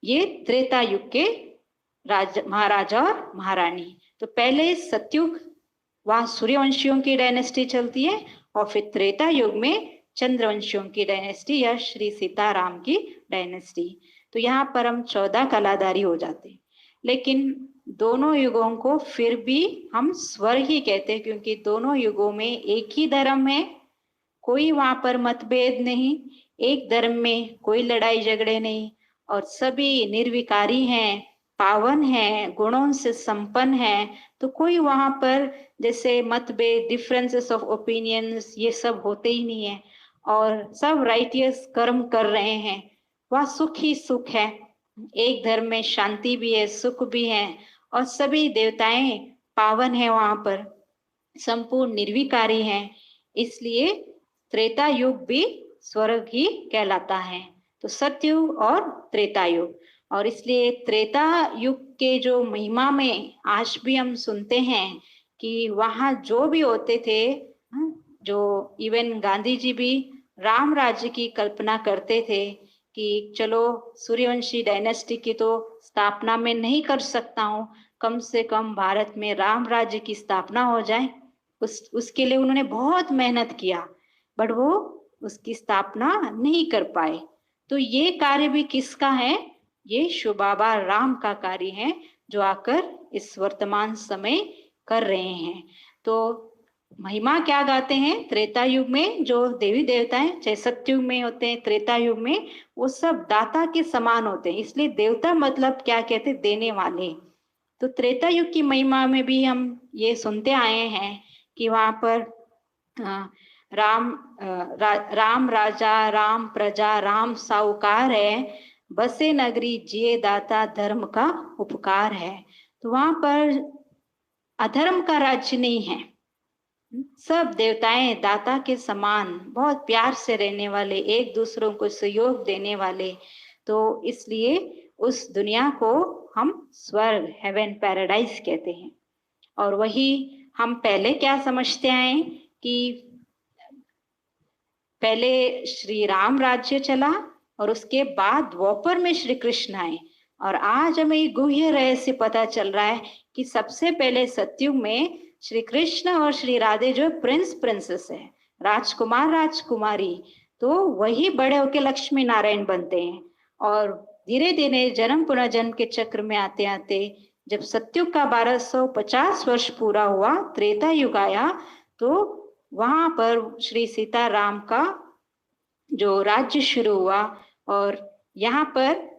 ये त्रेता युग के महाराजा और महारानी। तो पहले सतयुग वहां सूर्यवंशियों की डायनेस्टी चलती है, और फिर त्रेता युग में चंद्रवंशियों की डायनेस्टी या श्री सीताराम की डायनेस्टी। तो यहाँ पर हम 14 कलाधारी हो जाते हैं, लेकिन दोनों युगों को फिर भी हम स्वर्ग ही कहते हैं, क्योंकि दोनों युगों में एक ही धर्म है, कोई वहां पर मतभेद नहीं, एक धर्म में कोई लड़ाई झगड़े नहीं, और सभी निर्विकारी हैं, पावन हैं, गुणों से संपन्न हैं। तो कोई वहां पर जैसे मतभेद, डिफरेंसेस ऑफ ओपिनियंस, ये सब होते ही नहीं है, और सब राइटियस कर्म कर रहे हैं। वह सुख ही सुख है, एक धर्म में शांति भी है, सुख भी है, और सभी देवताएं पावन है, वहां पर संपूर्ण निर्विकारी हैं। इसलिए त्रेता युग भी स्वर्ग ही कहलाता है। तो सतयुग और त्रेता युग, और इसलिए त्रेता युग के जो महिमा में आज भी हम सुनते हैं कि वहां जो भी होते थे, जो इवन गांधी जी भी राम राज्य की कल्पना करते थे कि चलो सूर्यवंशी डायनेस्टी की तो स्थापना में नहीं कर सकता हूँ, कम से कम भारत में राम राज्य की स्थापना हो जाए। उसके लिए उन्होंने बहुत मेहनत किया, बट वो उसकी स्थापना नहीं कर पाए। तो ये कार्य भी किसका है? ये शिव बाबा राम का कार्य है, जो आकर इस वर्तमान समय कर रहे हैं। तो महिमा क्या गाते हैं त्रेता युग में? जो देवी देवताएं चाहे सतयुग में होते हैं, त्रेता युग में वो सब दाता के समान होते हैं, इसलिए देवता मतलब क्या कहते हैं? देने वाले। तो त्रेता युग की महिमा में भी हम ये सुनते आए हैं कि वहां पर राम राजा, राम प्रजा, राम साहूकार है, बसे नगरी जिए दाता, धर्म का उपकार है। तो वहां पर अधर्म का राज्य नहीं है। सब देवताएं दाता के समान बहुत प्यार से रहने वाले, एक दूसरों को सहयोग देने वाले, तो इसलिए उस दुनिया को हम स्वर्ग, हेवन, पैराडाइज कहते हैं। और वही हम पहले क्या समझते आए कि पहले श्री राम राज्य चला और उसके बाद द्वापर में श्री कृष्ण आए, और आज हमें ये गुह्य रहस्य पता चल रहा है कि सबसे पहले सतयुग में श्री कृष्ण और श्री राधे जो प्रिंस प्रिंसेस है, राजकुमार राजकुमारी, तो वही बड़े होके लक्ष्मी नारायण बनते हैं। और धीरे धीरे जन्म पुनर्जन्म के चक्र में आते आते जब सतयुग का 1250 वर्ष पूरा हुआ, त्रेता युग आया, तो वहां पर श्री सीताराम का जो राज्य शुरू हुआ। और यहाँ पर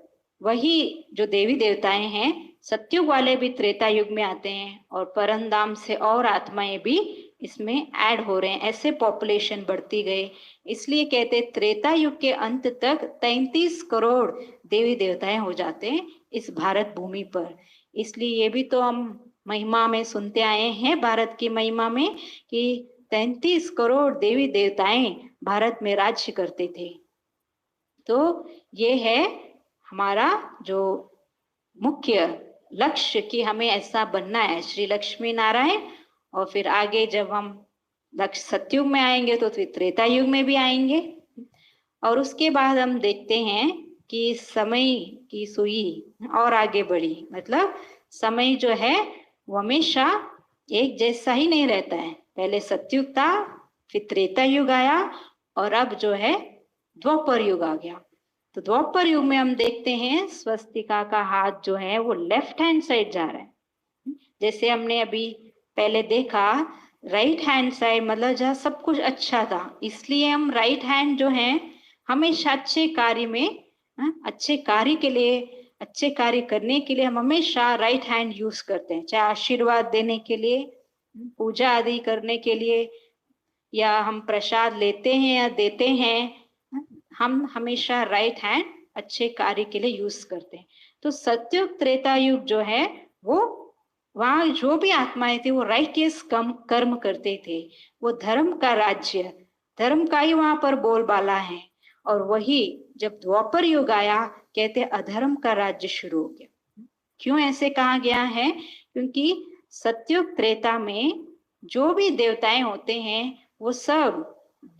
वही जो देवी देवताएं हैं, सतयुग वाले भी त्रेता युग में आते हैं, और परमधाम से और आत्माएं भी इसमें ऐड हो रहे हैं। ऐसे पॉपुलेशन बढ़ती गई, इसलिए कहते त्रेता युग के अंत तक 33 करोड़ देवी देवताएं हो जाते हैं इस भारत भूमि पर। इसलिए ये भी तो हम महिमा में सुनते आए हैं, भारत की महिमा में, कि 33 करोड़ देवी देवताएं भारत में राज्य करते थे। तो ये है हमारा जो मुख्य लक्ष्य कि हमें ऐसा बनना है, श्री लक्ष्मी नारायण। और फिर आगे जब हम लक्ष्य सतयुग में आएंगे तो फिर त्रेता युग में भी आएंगे। और उसके बाद हम देखते हैं कि समय की सुई और आगे बढ़ी, मतलब समय जो है वो हमेशा एक जैसा ही नहीं रहता है। पहले सतयुग था, फिर त्रेता युग आया, और अब जो है द्वापर युग आ गया। तो द्वापर युग में हम देखते हैं स्वस्तिका का हाथ जो है वो लेफ्ट हैंड साइड जा रहा है। जैसे हमने अभी पहले देखा राइट हैंड साइड, मतलब जहाँ सब कुछ अच्छा था, इसलिए हम राइट हैंड जो है हमेशा अच्छे कार्य में, अच्छे कार्य के लिए, अच्छे कार्य करने के लिए हम हमेशा राइट हैंड यूज करते हैं, चाहे आशीर्वाद देने के लिए, पूजा आदि करने के लिए, या हम प्रसाद लेते हैं या देते हैं, हम हमेशा राइट हैंड अच्छे कार्य के लिए यूज करते हैं। तो सतयुग त्रेता युग जो है वो वहां जो भी आत्माएं थी वो राइटियस कर्म करते थे, वो धर्म का राज्य, धर्म का ही वहां पर बोलबाला है। और वही जब द्वापर युग आया, कहते अधर्म का राज्य शुरू हो गया। क्यों ऐसे कहा गया है? क्योंकि सतयुग त्रेता में जो भी देवताएं होते हैं वो सब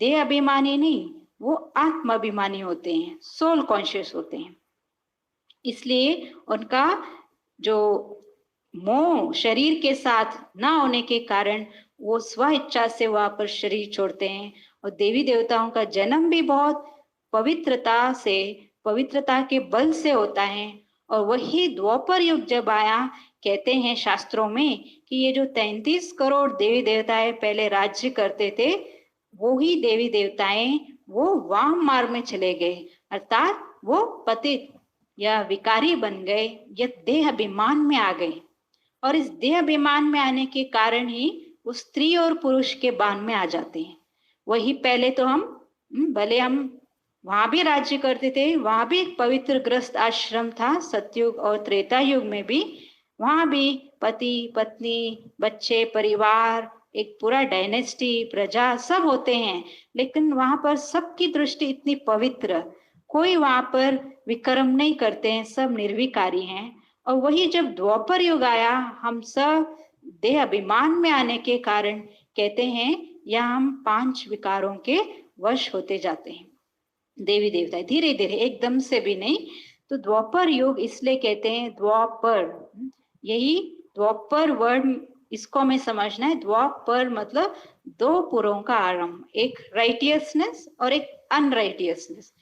देह अभिमानी नहीं, वो आत्म अभिमानी होते हैं, सोल कॉन्शियस होते हैं। इसलिए उनका जो मोह शरीर के साथ ना होने के कारण वो स्व इच्छा से वहां पर शरीर छोड़ते हैं। और देवी देवताओं का जन्म भी बहुत पवित्रता से, पवित्रता के बल से होता है। और वही द्वापर युग जब आया, कहते हैं शास्त्रों में कि ये जो 33 करोड़ देवी देवताएं पहले राज्य करते थे, वो ही देवी देवताएं वो वाम मार्ग में चले गए, अर्थात वो पतित या विकारी बन गए, या देह अभिमान में आ गए। और इस देह अभिमान में आने के कारण ही वो स्त्री और पुरुष के बाण में आ जाते हैं। वही पहले तो हम भले हम वहां भी राज्य करते थे, वहां भी एक पवित्र ग्रस्त आश्रम था, सतयुग और त्रेता युग में भी, वहां भी पति पत्नी बच्चे परिवार एक पूरा डायनेस्टी प्रजा सब होते हैं, लेकिन वहां पर सबकी दृष्टि इतनी पवित्र, कोई वहां पर विक्रम नहीं करते हैं, सब निर्विकारी हैं। और वही जब द्वापर युग आया, हम सब देह अभिमान में आने के कारण कहते हैं या हम 5 विकारों के वश होते जाते हैं। देवी देवता धीरे धीरे, एकदम से भी नहीं। तो द्वापर युग इसलिए कहते हैं द्वापर, यही द्वापर वर्ड इसको हमें समझना है। द्वापर मतलब 2 पुरों का आरंभ, एक राइटियसनेस और एक अनराइटियसनेस,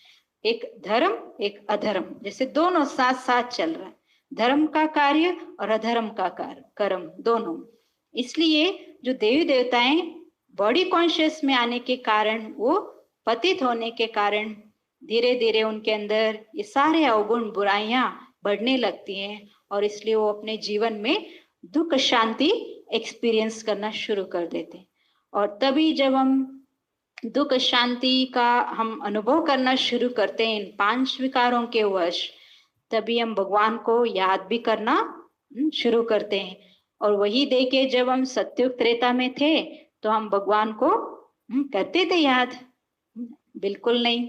एक धर्म एक अधर्म, जैसे दोनों साथ साथ चल रहा है, धर्म का कार्य और अधर्म का कार्य कर्म दोनों। इसलिए जो देवी देवताएं बॉडी कॉन्शियस में आने के कारण, वो पतित होने के कारण धीरे धीरे उनके अंदर ये सारे अवगुण बुराइयां बढ़ने लगती हैं, और इसलिए वो अपने जीवन में दुख शांति एक्सपीरियंस करना शुरू कर देते हैं। और तभी जब हम दुख शांति का हम अनुभव करना शुरू करते हैं इन 5 विकारों के वश, तभी हम भगवान को याद भी करना शुरू करते हैं। और वही देखे जब हम सत्युग त्रेता में थे तो हम भगवान को करते थे याद? बिल्कुल नहीं।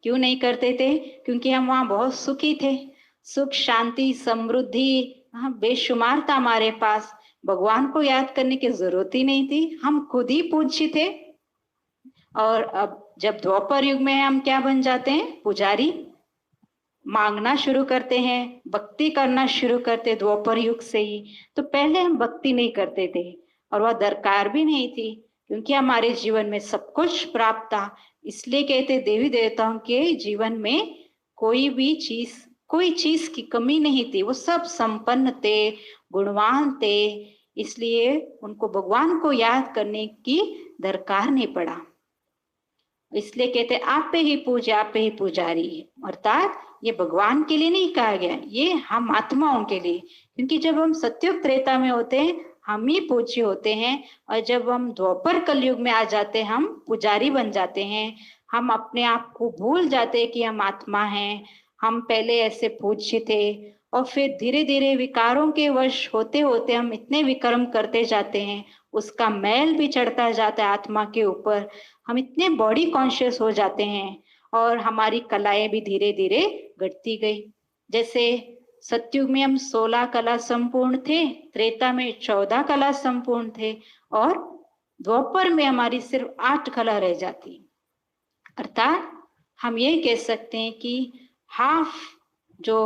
क्यों नहीं करते थे? क्योंकि हम वहां बहुत सुखी थे, सुख शांति समृद्धि बेशुमार था हमारे पास। भगवान को याद करने की जरूरत ही नहीं थी, हम खुद ही पूज्य थे। और अब जब द्वापर युग में हम क्या बन जाते हैं? पुजारी। मांगना शुरू करते हैं, भक्ति करना शुरू करते द्वापर युग से ही। तो पहले हम भक्ति नहीं करते थे और वह दरकार भी नहीं थी, क्योंकि हमारे जीवन में सब कुछ प्राप्त था। इसलिए कहते देवी देवताओं के जीवन में कोई चीज की कमी नहीं थी, वो सब संपन्न थे, गुणवान थे। इसलिए उनको भगवान को याद करने की दरकार नहीं पड़ा। इसलिए कहते आप पे ही पूजा, आप पे ही पुजारी। अर्थात ये भगवान के लिए नहीं कहा गया, ये हम आत्माओं के लिए। क्योंकि जब हम सत्युग त्रेता में होते हैं हम ही पूज्य होते हैं, और जब हम द्वापर कलयुग में आ जाते हैं हम पुजारी बन जाते हैं। हम अपने आप को भूल जाते हैं कि हम आत्मा हैं, हम पहले ऐसे पूज्य थे। और फिर धीरे धीरे विकारों के वश होते होते हम इतने विक्रम करते जाते हैं, उसका मैल भी चढ़ता जाता है आत्मा के ऊपर। हम इतने बॉडी कॉन्शियस हो जाते हैं और हमारी कलाएं भी धीरे धीरे घटती गई। जैसे सतयुग में हम 16 कला संपूर्ण थे, त्रेता में 14 कला संपूर्ण थे, और द्वापर में हमारी सिर्फ 8 कला रह जाती। अर्थात हम ये कह सकते हैं कि हाफ जो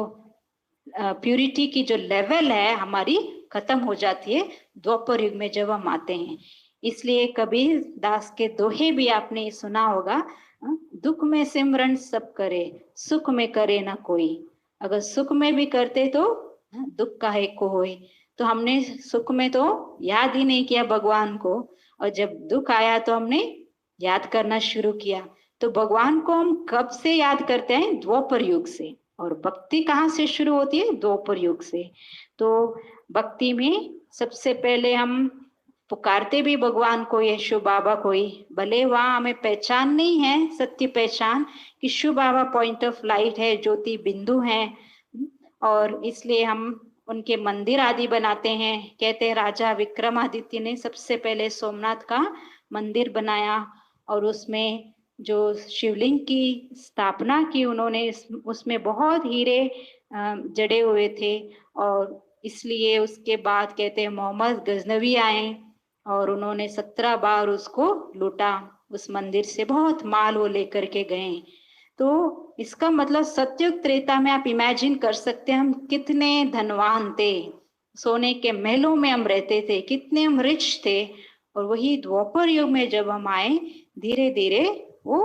प्यूरिटी की जो लेवल है हमारी खत्म हो जाती है द्वापर युग में जब हम आते हैं। इसलिए कबीर दास के दोहे भी आपने सुना होगा, दुख में सिमरन सब करे, सुख में करे ना कोई। अगर सुख में भी करते तो दुख काहे को होए। तो हमने सुख में तो याद ही नहीं किया भगवान को, और जब दुख आया तो हमने याद करना शुरू किया। तो भगवान को हम कब से याद करते हैं? द्वापर युग से। और भक्ति कहाँ से शुरू होती है? द्वापर युग से। तो भक्ति में सबसे पहले हम पुकारते भी भगवान को, यीशु बाबा को ही। भले वहां हमें पहचान नहीं है, सत्य पहचान कि शिव बाबा पॉइंट ऑफ लाइट है, ज्योति बिंदु है, और इसलिए हम उनके मंदिर आदि बनाते हैं। कहते हैं राजा विक्रमादित्य ने सबसे पहले सोमनाथ का मंदिर बनाया, और उसमें जो शिवलिंग की स्थापना की उन्होंने, उसमें बहुत हीरे जड़े हुए थे। और इसलिए उसके बाद कहते हैं मोहम्मद गजनवी आए और उन्होंने 17 बार उसको लूटा। उस मंदिर से बहुत माल वो लेकर के गए। तो इसका मतलब सतयुग त्रेता में आप इमेजिन कर सकते हैं हम कितने धनवान थे, सोने के महलों में हम रहते थे, कितने हम रिच थे। और वही द्वापर युग में जब हम आए, धीरे धीरे वो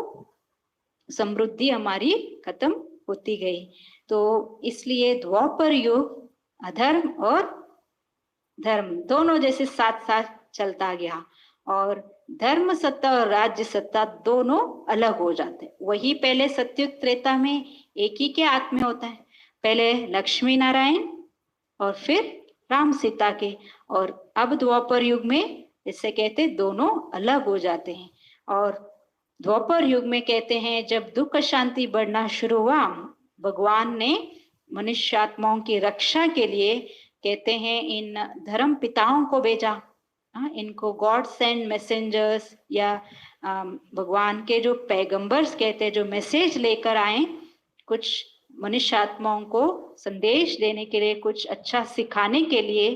समृद्धि हमारी खत्म होती गई। तो इसलिए द्वापर युग अधर्म और धर्म दोनों जैसे साथ साथ चलता गया, और धर्म सत्ता और राज्य सत्ता दोनों अलग हो जाते। वही पहले सत्युग त्रेता में एक ही के हाथ में होता है, पहले लक्ष्मी नारायण और फिर राम सीता के। और अब द्वापर युग में जैसे कहते दोनों अलग हो जाते हैं। और द्वापर युग में कहते हैं जब दुख शांति बढ़ना शुरू हुआ, भगवान ने मनुष्य आत्माओं की रक्षा के लिए कहते हैं इन धर्म पिताओं को भेजा। इनको गॉड सेंड मैसेंजर्स, या भगवान के जो पैगंबर्स कहते हैं, जो मैसेज लेकर आए कुछ मनुष्य आत्माओं को संदेश देने के लिए, कुछ अच्छा सिखाने के लिए।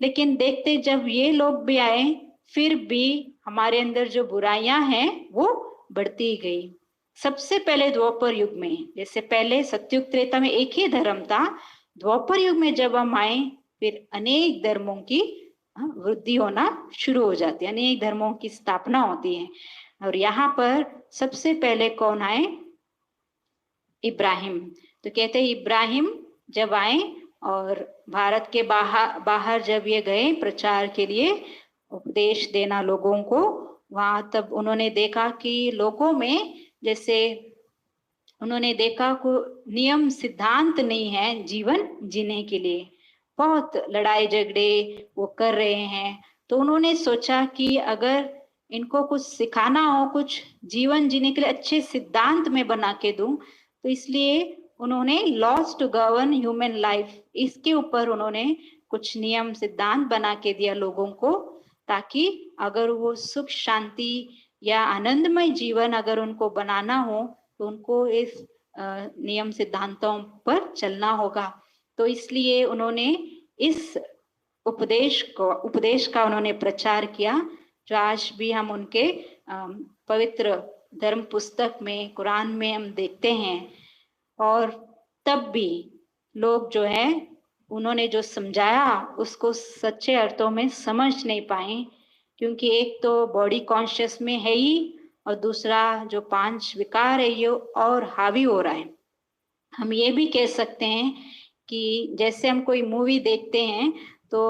लेकिन देखते जब ये लोग भी आए, फिर भी हमारे अंदर जो बुराइयां हैं वो बढ़ती गई। सबसे पहले द्वापर युग में, जैसे पहले सतयुग त्रेता में एक ही धर्म था, द्वापर युग में जब हम आए फिर अनेक धर्मों की वृद्धि होना शुरू हो जाती है, अनेक धर्मों की स्थापना होती है। और यहाँ पर सबसे पहले कौन आए? इब्राहिम। तो कहते हैं इब्राहिम जब आए और भारत के बाहर जब ये गए प्रचार के लिए, उपदेश देना लोगों को, वहां तब उन्होंने देखा कि लोगों में जैसे उन्होंने देखा को नियम सिद्धांत नहीं है जीवन जीने के लिए, बहुत लड़ाई झगड़े वो कर रहे हैं। तो उन्होंने सोचा कि अगर इनको कुछ सिखाना हो, कुछ जीवन जीने के लिए अच्छे सिद्धांत में बना के दूं, तो इसलिए उन्होंने laws to govern human life, इसके ऊपर उन्होंने कुछ नियम सिद्धांत बना के दिया लोगों को, ताकि अगर वो सुख शांति या आनंदमय जीवन अगर उनको बनाना हो तो उनको इस नियम सिद्धांतों पर चलना होगा। तो इसलिए उन्होंने इस उपदेश का उन्होंने प्रचार किया, जो आज भी हम उनके पवित्र धर्म पुस्तक में, कुरान में हम देखते हैं। और तब भी लोग जो है उन्होंने जो समझाया उसको सच्चे अर्थों में समझ नहीं पाए, क्योंकि एक तो बॉडी कॉन्शियस में है ही, और दूसरा जो 5 विकार है ये और हावी हो रहा है। हम ये भी कह सकते हैं कि जैसे हम कोई मूवी देखते हैं तो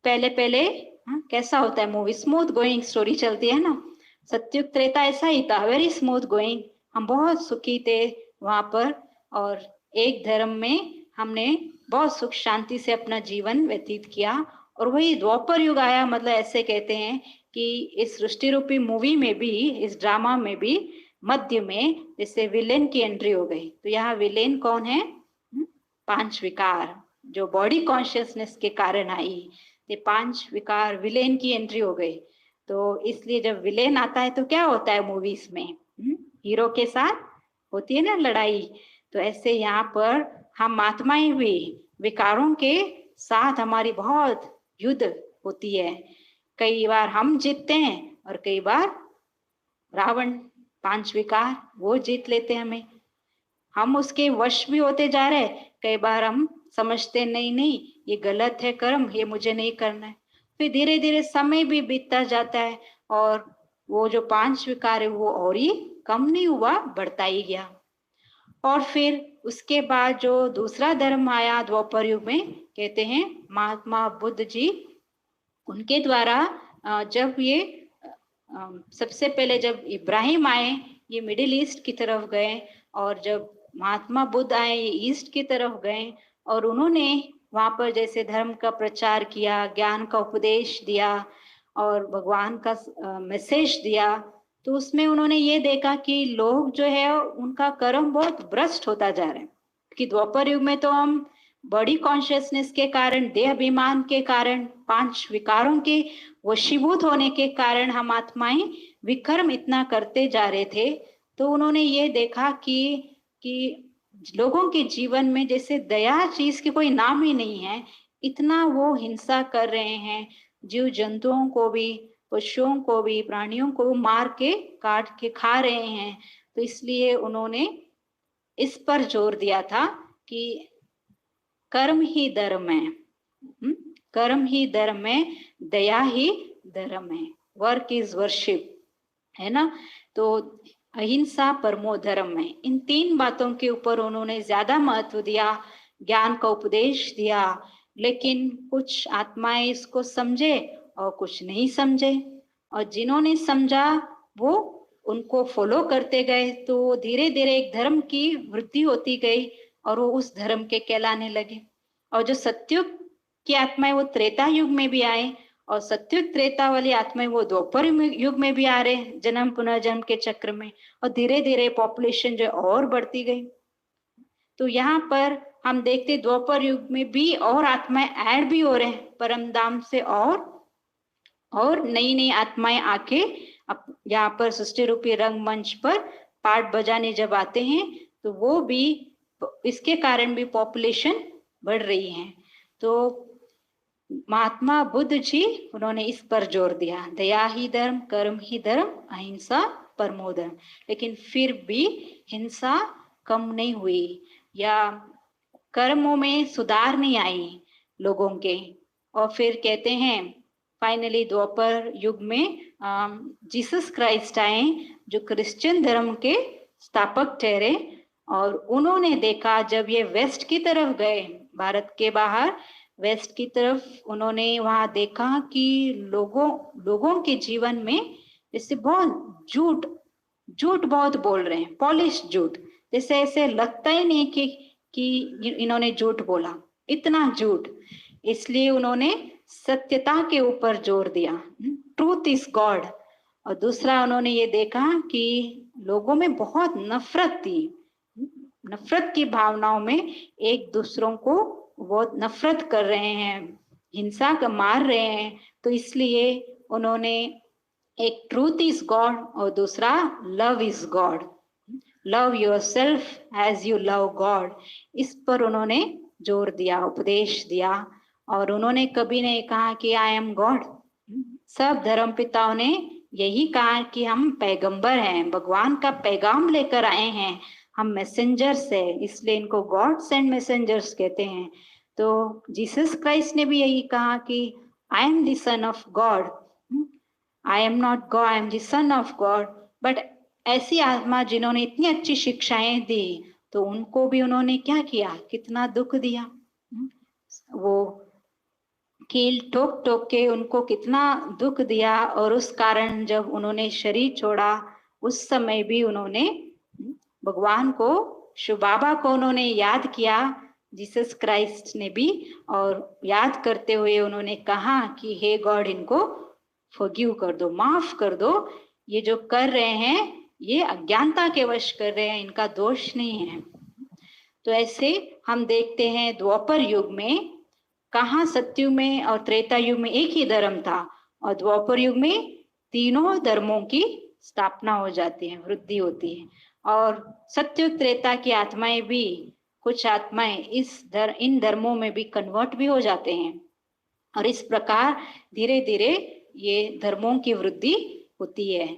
पहले कैसा होता है मूवी, स्मूथ गोइंग स्टोरी चलती है ना। सत्युग त्रेता ऐसा ही था, वेरी स्मूथ गोइंग, हम बहुत सुखी थे वहां पर, और एक धर्म में हमने बहुत सुख शांति से अपना जीवन व्यतीत किया। और वही द्वापर युग आया, मतलब ऐसे कहते हैं कि इस सृष्टि रूपी मूवी में भी, इस ड्रामा में भी मध्य में जैसे विलेन की एंट्री हो गई। तो यहाँ विलेन कौन है? 5 विकार जो बॉडी कॉन्शियसनेस के कारण आई, ये 5 विकार विलेन की एंट्री हो गई। तो इसलिए जब विलेन आता है तो क्या होता है मूवीज में, हीरो के साथ होती है ना लड़ाई। तो ऐसे यहाँ पर हम आत्माएं भी विकारों के साथ हमारी बहुत युद्ध होती है। कई बार हम जीतते हैं और कई बार रावण 5 विकार वो जीत लेते हैं हमें, हम उसके वश भी होते जा रहे हैं। कई बार हम समझते नहीं ये गलत है कर्म, ये मुझे नहीं करना है। फिर धीरे धीरे समय भी बीतता जाता है और वो जो 5 विकार है वो और ही कम नहीं हुआ, बढ़ता ही गया। और फिर उसके बाद जो दूसरा धर्म आया द्वापर युग में, कहते हैं महात्मा बुद्ध जी, उनके द्वारा जब ये सबसे पहले जब इब्राहिम आए ये मिडिल ईस्ट की तरफ गए, और जब महात्मा बुद्ध आए ये ईस्ट की तरफ गए, और उन्होंने वहां पर जैसे धर्म का प्रचार किया, ज्ञान का उपदेश दिया और भगवान का मैसेज दिया। तो उसमें उन्होंने ये देखा कि लोग जो है उनका कर्म बहुत भ्रष्ट होता जा रहा है। कि द्वापर युग में तो हम बॉडी कॉन्शियसनेस के कारण, देह अभिमान के कारण, 5 विकारों के वशीभूत होने के कारण हम आत्माएं विकर्म इतना करते जा रहे थे। तो उन्होंने ये देखा कि लोगों के जीवन में जैसे दया चीज की कोई नाम ही नहीं है, इतना वो हिंसा कर रहे हैं, जीव जंतुओं को भी, पशुओं को भी, प्राणियों को मार के काट के खा रहे हैं। तो इसलिए उन्होंने इस पर जोर दिया था कि कर्म ही धर्म है, कर्म ही धर्म है, दया ही धर्म है, वर्क इज वर्शिप, है ना। तो अहिंसा परमो धर्म है। इन 3 बातों के ऊपर उन्होंने ज्यादा महत्व दिया, ज्ञान का उपदेश दिया। लेकिन कुछ आत्माएं इसको समझे और कुछ नहीं समझे, और जिन्होंने समझा वो उनको फॉलो करते गए। तो धीरे धीरे एक धर्म की वृद्धि होती गई और वो उस धर्म के कहलाने लगे। और जो सत्युग की आत्माएं वो त्रेता युग में भी आए, और सत्युग त्रेता वाली आत्माएं वो द्वापर युग में भी आ रहे, जन्म पुनर्जन्म के चक्र में, और धीरे धीरे पॉपुलेशन जो और बढ़ती गई। तो यहाँ पर हम देखते द्वापर युग में भी और आत्माएं ऐड भी हो रहे हैं परम धाम से, और नई नई आत्माएं आके यहाँ पर सृष्टि रूपी रंगमंच पर पार्ट बजाने जब आते हैं तो वो भी, इसके कारण भी पॉपुलेशन बढ़ रही है। तो महात्मा बुद्ध जी उन्होंने इस पर जोर दिया, दया ही धर्म, कर्म ही धर्म, अहिंसा परमो धर्म। लेकिन फिर भी हिंसा कम नहीं हुई या कर्मों में सुधार नहीं आई लोगों के। और फिर कहते हैं फाइनली द्वापर युग में जीसस क्राइस्ट आए, जो क्रिश्चियन धर्म के स्थापक ठहरे, और उन्होंने देखा जब ये वेस्ट की तरफ गए, भारत के बाहर वेस्ट की तरफ, उन्होंने वहां देखा कि लोगों के जीवन में जैसे बहुत झूठ बहुत बोल रहे हैं, पॉलिश झूठ, जैसे ऐसे लगता ही नहीं कि इन्होंने झूठ बोला, इतना झूठ। इसलिए उन्होंने सत्यता के ऊपर जोर दिया, ट्रूथ इज गॉड। और दूसरा उन्होंने ये देखा कि लोगों में बहुत नफरत थी, नफरत की भावनाओं में एक दूसरों को बहुत नफरत कर रहे हैं, हिंसा का मार रहे हैं, तो इसलिए उन्होंने एक ट्रूथ इज गॉड और दूसरा love is God, love yourself as you love God, इस पर उन्होंने जोर दिया, उपदेश दिया। और उन्होंने कभी नहीं कहा कि आई एम गॉड। सब धर्म पिताओं ने यही कहा कि हम पैगंबर हैं, भगवान का पैगाम लेकर आए हैं, हम मैसेंजर्स है, इसलिए इनको गॉड सेंड मैसेंजर्स कहते हैं। तो जीसस क्राइस्ट ने भी यही कहा कि I am the son of God, I am not God, I am the son of God. But ऐसी आत्मा जिन्होंने इतनी अच्छी शिक्षाएं दी, तो उनको भी उन्होंने क्या किया, कितना दुख दिया। वो कील ठोक ठोक के उनको कितना दुख दिया, और उस कारण जब उन्होंने शरीर छोड़ा उस समय भी उन्होंने भगवान को, शिव बाबा को उन्होंने याद किया, जीसस क्राइस्ट ने भी। और याद करते हुए उन्होंने कहा कि हे गॉड, इनको फॉरगिव कर दो, माफ कर दो, ये जो कर रहे हैं ये अज्ञानता के वश कर रहे हैं, इनका दोष नहीं है। तो ऐसे हम देखते हैं द्वापर युग में, कहाँ सतयुग में और त्रेता युग में एक ही धर्म था, और द्वापर युग में तीनों धर्मों की स्थापना हो जाती है, वृद्धि होती है। और सतयुग त्रेता की आत्माएं भी, कुछ आत्माएं इन धर्मों में भी कन्वर्ट भी हो जाते हैं, और इस प्रकार धीरे धीरे ये धर्मों की वृद्धि होती है।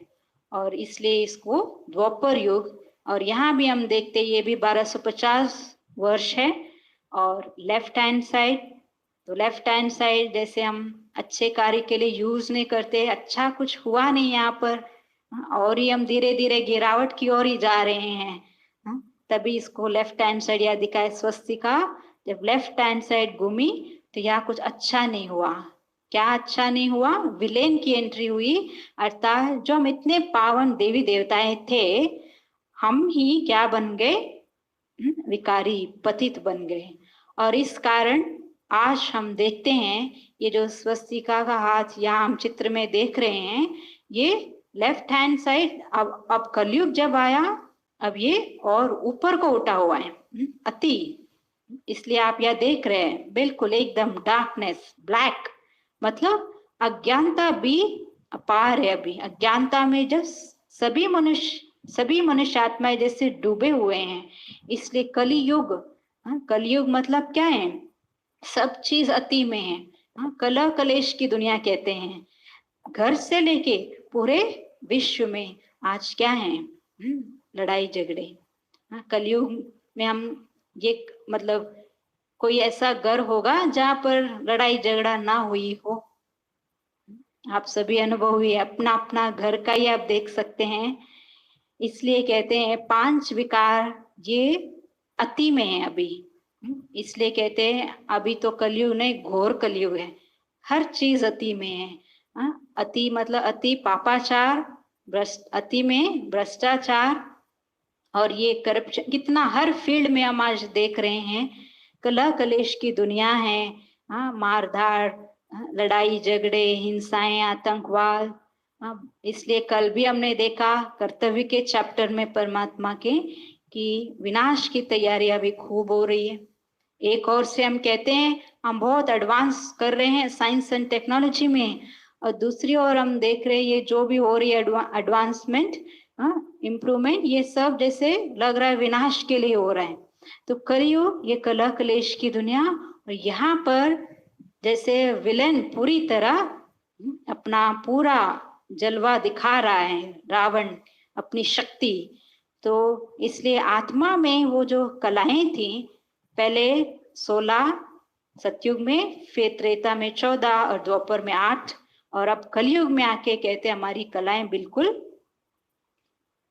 और इसलिए इसको द्वापर युग, और यहाँ भी हम देखते ये भी 1250 वर्ष है। और लेफ्ट हैंड साइड, तो लेफ्ट हैंड साइड जैसे हम अच्छे कार्य के लिए यूज नहीं करते, अच्छा कुछ हुआ नहीं यहाँ पर, और ही हम धीरे धीरे गिरावट की ओर ही जा रहे हैं, तभी इसको लेफ्ट हैंड साइड या दिखाए स्वस्तिका। जब लेफ्ट हैंड साइड घूमी तो यहाँ कुछ अच्छा नहीं हुआ। क्या अच्छा नहीं हुआ? विलेन की एंट्री हुई, अर्थात जो हम इतने पावन देवी देवताएं थे, हम ही क्या बन गए, विकारी पतित बन गए। और इस कारण आज हम देखते हैं ये जो स्वस्तिका का हाथ यहाँ हम चित्र में देख रहे हैं, ये लेफ्ट हैंड साइड अब कलयुग जब आया, अब ये और ऊपर को उठा हुआ है, अति। इसलिए आप यह देख रहे हैं बिल्कुल एकदम डार्कनेस, ब्लैक, मतलब अज्ञानता भी अपार है। अभी अज्ञानता में जब सभी मनुष्य आत्माएं जैसे डूबे हुए हैं, इसलिए कलियुग, कलियुग मतलब क्या है, सब चीज अति में है। कलह कलेश की दुनिया कहते हैं, घर से लेके पूरे विश्व में आज क्या है, लड़ाई झगड़े। कलयुग में हम ये मतलब कोई ऐसा घर होगा जहां पर लड़ाई झगड़ा ना हुई हो? आप सभी अनुभव हुए, अपना अपना घर का ही आप देख सकते हैं। इसलिए कहते हैं 5 विकार ये अति में है अभी, इसलिए कहते हैं अभी तो कलयुग नहीं, घोर कलयुग है, हर चीज अति में है। अति मतलब अति पापाचार, अति में भ्रष्टाचार, और ये करप्शन कितना हर फील्ड में हम आज देख रहे हैं। कलह कलेश की दुनिया है, मारधाड़, लड़ाई झगड़े, हिंसाएं, आतंकवाद। इसलिए कल भी हमने देखा कर्तव्य के चैप्टर में परमात्मा के कि विनाश की तैयारी अभी खूब हो रही है। एक ओर से हम कहते हैं हम बहुत एडवांस कर रहे हैं साइंस एंड टेक्नोलॉजी में, और दूसरी ओर हम देख रहे हैं ये जो भी हो रही है एडवांसमेंट, इम्प्रूवमेंट, ये सब जैसे लग रहा है विनाश के लिए हो रहा है। तो कलयुग ये कलह कलेश की दुनिया, और यहाँ पर जैसे विलेन पूरी तरह अपना पूरा जलवा दिखा रहा है, रावण अपनी शक्ति। तो इसलिए आत्मा में वो जो कलाएं थी, पहले 16 सतयुग में, फिर त्रेता में 14 और द्वापर में 8, और अब कलयुग में आके कहते हमारी कलाएं बिल्कुल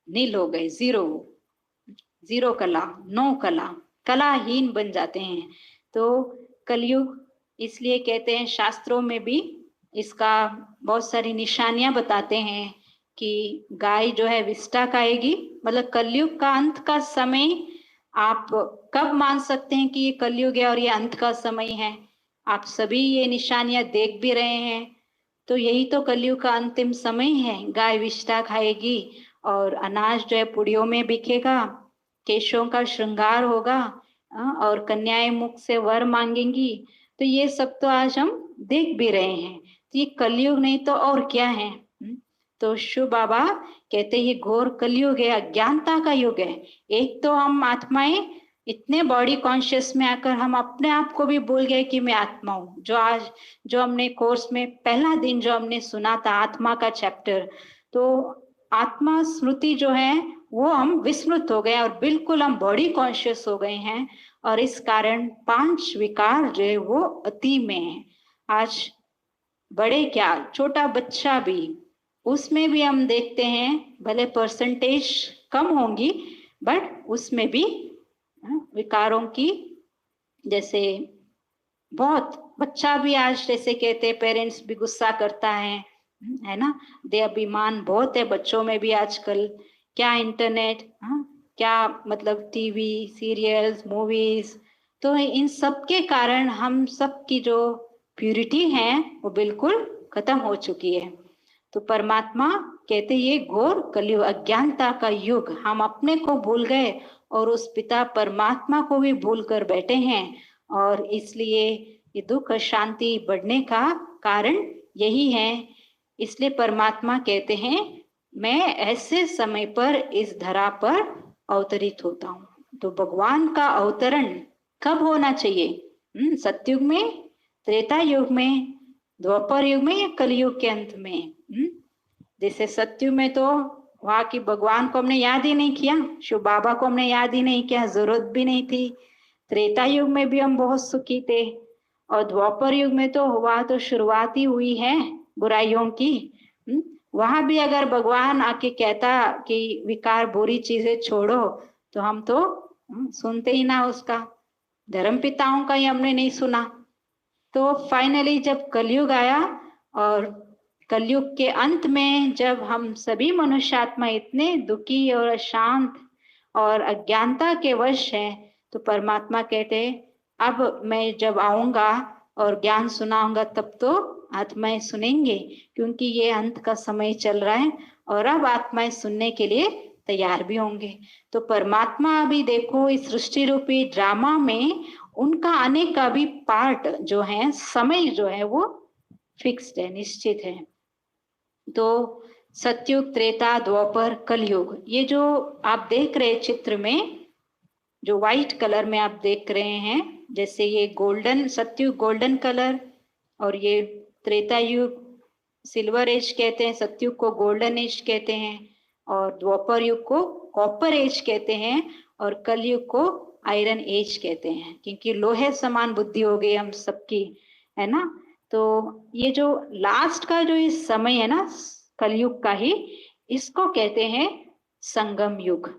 नील हो गए, जीरो कला, नो कला, कलाहीन बन जाते हैं। तो कलयुग इसलिए कहते हैं, शास्त्रों में भी इसका बहुत सारी निशानियां बताते हैं कि गाय जो है विष्ठा खाएगी, मतलब कलयुग का अंत का समय आप कब मान सकते हैं कि ये कलयुग है और ये अंत का समय है? आप सभी ये निशानियां देख भी रहे हैं, तो यही तो कलयुग का अंतिम समय है। गाय विष्ठा खाएगी और अनाज जो है पुड़ियों में बिकेगा, केशों का श्रृंगार होगा, और कन्याएं मुख से वर मांगेंगी। तो ये सब तो आज हम देख भी रहे हैं। तो ये कलयुग नहीं तो और क्या है? तो शिव बाबा कहते ये घोर कलयुग है, अज्ञानता का युग है। एक तो हम आत्माएं इतने बॉडी कॉन्शियस में आकर हम अपने आप को भी भूल गए कि मैं आत्मा हूँ। जो हमने कोर्स में पहला दिन जो हमने सुना था आत्मा का चैप्टर, तो आत्मा स्मृति जो है वो हम विस्मृत हो गए और बिल्कुल हम बॉडी कॉन्शियस हो गए हैं। और इस कारण 5 विकार जो है वो अति में है। आज बड़े क्या, छोटा बच्चा भी, उसमें भी हम देखते हैं भले परसेंटेज कम होंगी, बट उसमें भी विकारों की, जैसे बहुत बच्चा भी आज जैसे कहते हैं पेरेंट्स भी गुस्सा करता है ना। दे अभिमान बहुत है बच्चों में भी आजकल। क्या इंटरनेट, क्या मतलब टीवी सीरियल्स मूवीज, तो इन सब के कारण हम सब की जो प्यूरिटी है वो बिल्कुल खत्म हो चुकी है। तो परमात्मा कहते ये घोर कलयुग, अज्ञानता का युग, हम अपने को भूल गए और उस पिता परमात्मा को भी भूल कर बैठे हैं। और इसलिए ये दुख शांति बढ़ने का कारण यही है। इसलिए परमात्मा कहते हैं मैं ऐसे समय पर इस धरा पर अवतरित होता हूँ। तो भगवान का अवतरण कब होना चाहिए? सतयुग में, त्रेता युग में, द्वापर युग में या कलयुग के अंत में? जैसे सतयुग में तो वहां की भगवान को हमने याद ही नहीं किया, शिव बाबा को हमने याद ही नहीं किया, जरूरत भी नहीं थी। त्रेता युग में भी हम बहुत सुखी थे और द्वापर युग में तो वहां तो शुरुआत ही हुई है बुराइयों की। वहां भी अगर भगवान आके कहता कि विकार बुरी चीजें छोड़ो, तो हम तो सुनते ही ना उसका। धर्म पिताओं का ही हमने नहीं सुना। तो फाइनली जब कलयुग आया और कलयुग के अंत में जब हम सभी मनुष्यात्मा इतने दुखी और अशांत और अज्ञानता के वश हैं, तो परमात्मा कहते अब मैं जब आऊंगा और ज्ञान सुनाऊंगा तब तो आत्माएं सुनेंगे, क्योंकि ये अंत का समय चल रहा है और अब आत्माएं सुनने के लिए तैयार भी होंगे। तो परमात्मा अभी देखो इस सृष्टि रूपी ड्रामा में उनका आने का भी पार्ट जो है, समय जो है वो फिक्स्ड है, निश्चित है। तो सतयुग त्रेता द्वापर कलयुग, ये जो आप देख रहे चित्र में जो व्हाइट कलर में आप देख रहे हैं, जैसे ये गोल्डन सतयुग गोल्डन कलर और ये त्रेता युग सिल्वर एज कहते हैं, सतयुग को गोल्डन एज कहते हैं और द्वापर युग को कॉपर एज कहते हैं और कलयुग को आयरन एज कहते हैं, क्योंकि लोहे समान बुद्धि हो गई हम सबकी, है ना। तो ये जो लास्ट का जो इस समय है ना कलयुग का ही, इसको कहते हैं संगम युग।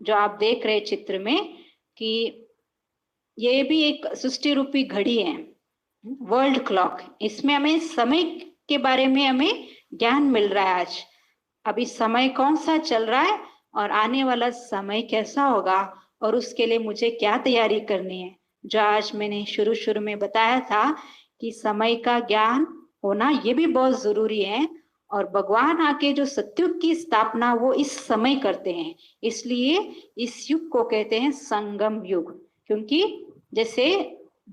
जो आप देख रहे चित्र में कि ये भी एक सृष्टि रूपी घड़ी है, वर्ल्ड क्लॉक। इसमें हमें समय के बारे में हमें ज्ञान मिल रहा है आज। अभी समय कौन सा चल रहा है और आने वाला समय कैसा होगा और उसके लिए मुझे क्या तैयारी करनी है। जो आज मैंने शुरू में बताया था कि समय का ज्ञान होना ये भी बहुत जरूरी है। और भगवान आके जो सतयुग की स्थापना वो इस समय करते हैं, इसलिए इस युग को कहते हैं संगम युग। क्योंकि जैसे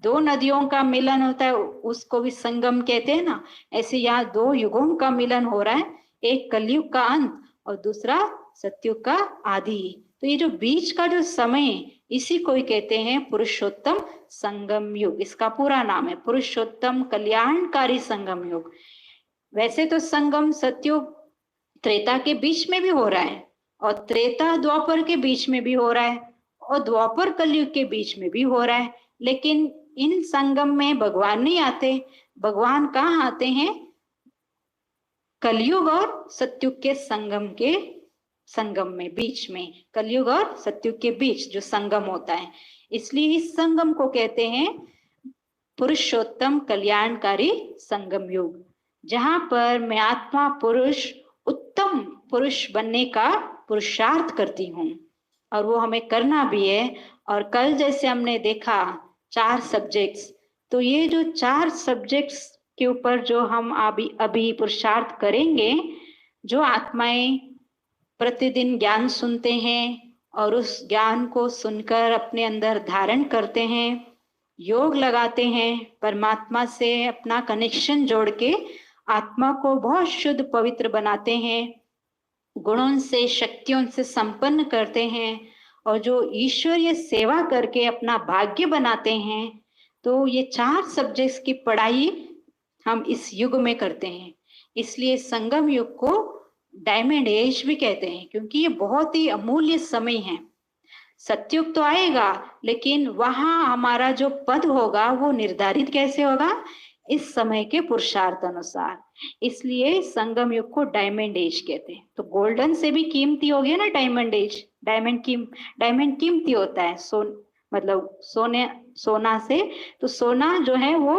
2 नदियों का मिलन होता है उसको भी संगम कहते हैं ना, ऐसे यहाँ 2 युगों का मिलन हो रहा है, एक कलयुग का अंत और दूसरा सतयुग का आदि। तो ये जो बीच का जो समय, इसी को ही कहते हैं पुरुषोत्तम संगम युग। इसका पूरा नाम है पुरुषोत्तम कल्याणकारी संगम युग। वैसे तो संगम सतयुग त्रेता के बीच में भी हो रहा है और त्रेता द्वापर के बीच में भी हो रहा है और द्वापर कलयुग के बीच में भी हो रहा है, लेकिन इन संगम में भगवान नहीं आते। भगवान कहाँ आते हैं? कलयुग और सतयुग के संगम में, बीच में, कलयुग और सतयुग के बीच जो संगम होता है, इसलिए इस संगम को कहते हैं पुरुषोत्तम कल्याणकारी संगम युग, जहां पर मैं आत्मा पुरुष उत्तम पुरुष बनने का पुरुषार्थ करती हूँ और वो हमें करना भी है। और कल जैसे हमने देखा 4 सब्जेक्ट्स, तो ये जो 4 सब्जेक्ट्स के ऊपर जो हम अभी पुरुषार्थ करेंगे, जो आत्माएं प्रतिदिन ज्ञान सुनते हैं और उस ज्ञान को सुनकर अपने अंदर धारण करते हैं, योग लगाते हैं, परमात्मा से अपना कनेक्शन जोड़ के आत्मा को बहुत शुद्ध पवित्र बनाते हैं, गुणों से शक्तियों से संपन्न करते हैं और जो ईश्वरीय सेवा करके अपना भाग्य बनाते हैं, तो ये 4 सब्जेक्ट्स की पढ़ाई हम इस युग में करते हैं। इसलिए संगम युग को डायमंड एज भी कहते हैं, क्योंकि ये बहुत ही अमूल्य समय है। सतयुग तो आएगा, लेकिन वहां हमारा जो पद होगा वो निर्धारित कैसे होगा? इस समय के पुरुषार्थ अनुसार। इसलिए संगम युग को डायमंड एज कहते हैं। तो गोल्डन से भी कीमती हो गया ना डायमंड एज। डायमंड कीमती होता है, मतलब सोना से। तो सोना जो है वो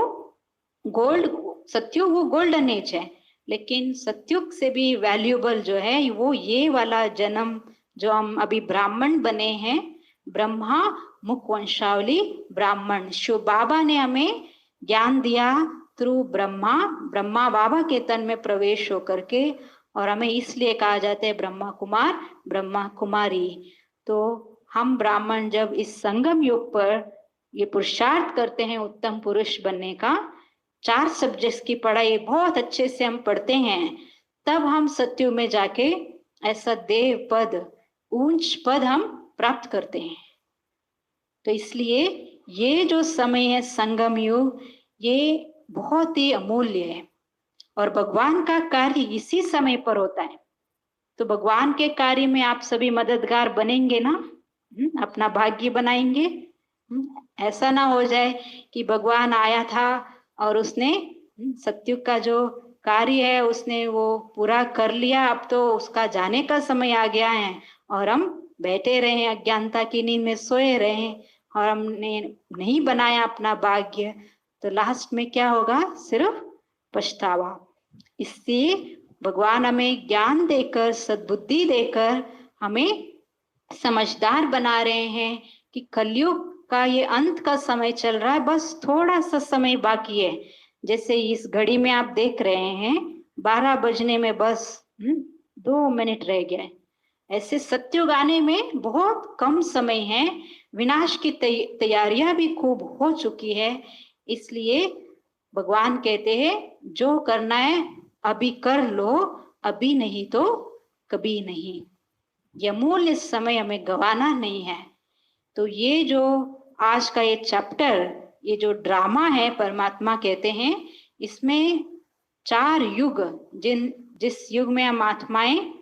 गोल्ड, सतयुग वो गोल्डन एज है, लेकिन सतयुग से भी वैल्यूएबल जो है वो ये वाला जन्म जो हम अभी ब्राह्मण बने हैं, ब्रह्मा मुख वंशावली ब्राह्मण। शिव बाबा ने हमें ज्ञान दिया थ्रू ब्रह्मा बाबा के तन में प्रवेश होकर के, और हमें इसलिए कहा जाता है ब्रह्मा कुमार ब्रह्मा कुमारी। तो हम ब्राह्मण जब इस संगम युग पर ये पुरुषार्थ करते हैं उत्तम पुरुष बनने का, 4 सब्जेक्ट्स की पढ़ाई बहुत अच्छे से हम पढ़ते हैं, तब हम सत्युग में जाके ऐसा देव पद, ऊंच पद हम प्राप्त करते हैं। तो इसलिए ये जो समय है संगम युग, ये बहुत ही अमूल्य है और भगवान का कार्य इसी समय पर होता है। तो भगवान के कार्य में आप सभी मददगार बनेंगे ना, अपना भाग्य बनाएंगे। ऐसा ना हो जाए कि भगवान आया था और उसने सतयुग का जो कार्य है उसने वो पूरा कर लिया, अब तो उसका जाने का समय आ गया है और हम बैठे रहे, अज्ञानता की नींद में सोए रहे और हमने नहीं बनाया अपना भाग्य, तो लास्ट में क्या होगा? सिर्फ पछतावा। इससे भगवान हमें ज्ञान देकर, सद्बुद्धि देकर हमें समझदार बना रहे हैं कि कलयुग का ये अंत का समय चल रहा है, बस थोड़ा सा समय बाकी है। जैसे इस घड़ी में आप देख रहे हैं 12 बजने में बस 2 मिनट रह गए। ऐसे सत्युग आने में बहुत कम समय है, विनाश की तैयारियां भी खूब हो चुकी है। इसलिए भगवान कहते हैं जो करना है अभी कर लो, अभी नहीं तो कभी नहीं। ये अमूल्य समय हमें गंवाना नहीं है। तो ये जो आज का ये चैप्टर, ये जो ड्रामा है परमात्मा कहते हैं, इसमें 4 युग, जिस युग में हम आत्माएं,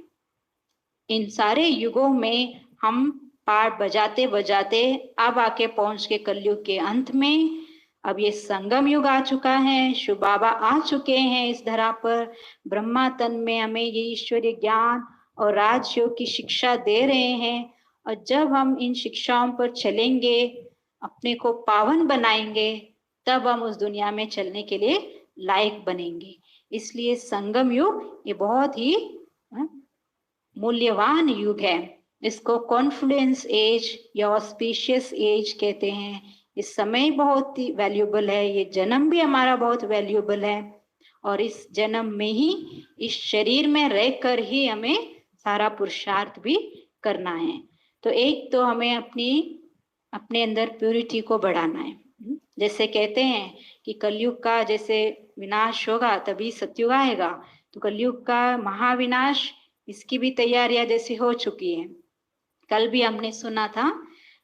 इन सारे युगों में हम पाठ बजाते बजाते अब आके पहुंच के कलयुग के अंत में। अब ये संगम युग आ चुका है, शिव बाबा आ चुके हैं इस धरा पर, ब्रह्मा तन में हमें ये ईश्वरीय ज्ञान और राजयोग की शिक्षा दे रहे हैं। और जब हम इन शिक्षाओं पर चलेंगे, अपने को पावन बनाएंगे, तब हम उस दुनिया में चलने के लिए लायक बनेंगे। इसलिए संगम युग ये बहुत ही मूल्यवान युग है। इसको कॉन्फ्लुएंस एज या ऑस्पिशियस एज कहते हैं। इस समय बहुत ही वैल्यूएबल है, ये जन्म भी हमारा बहुत वैल्यूएबल है, और इस जन्म में ही, इस शरीर में रहकर ही हमें सारा पुरुषार्थ भी करना है। तो एक तो हमें अपने अंदर प्यूरिटी को बढ़ाना है। जैसे कहते हैं कि कलयुग का जैसे विनाश होगा तभी सतयुग आएगा, तो कलयुग का महाविनाश, इसकी भी तैयारियां जैसे हो चुकी है। कल भी हमने सुना था,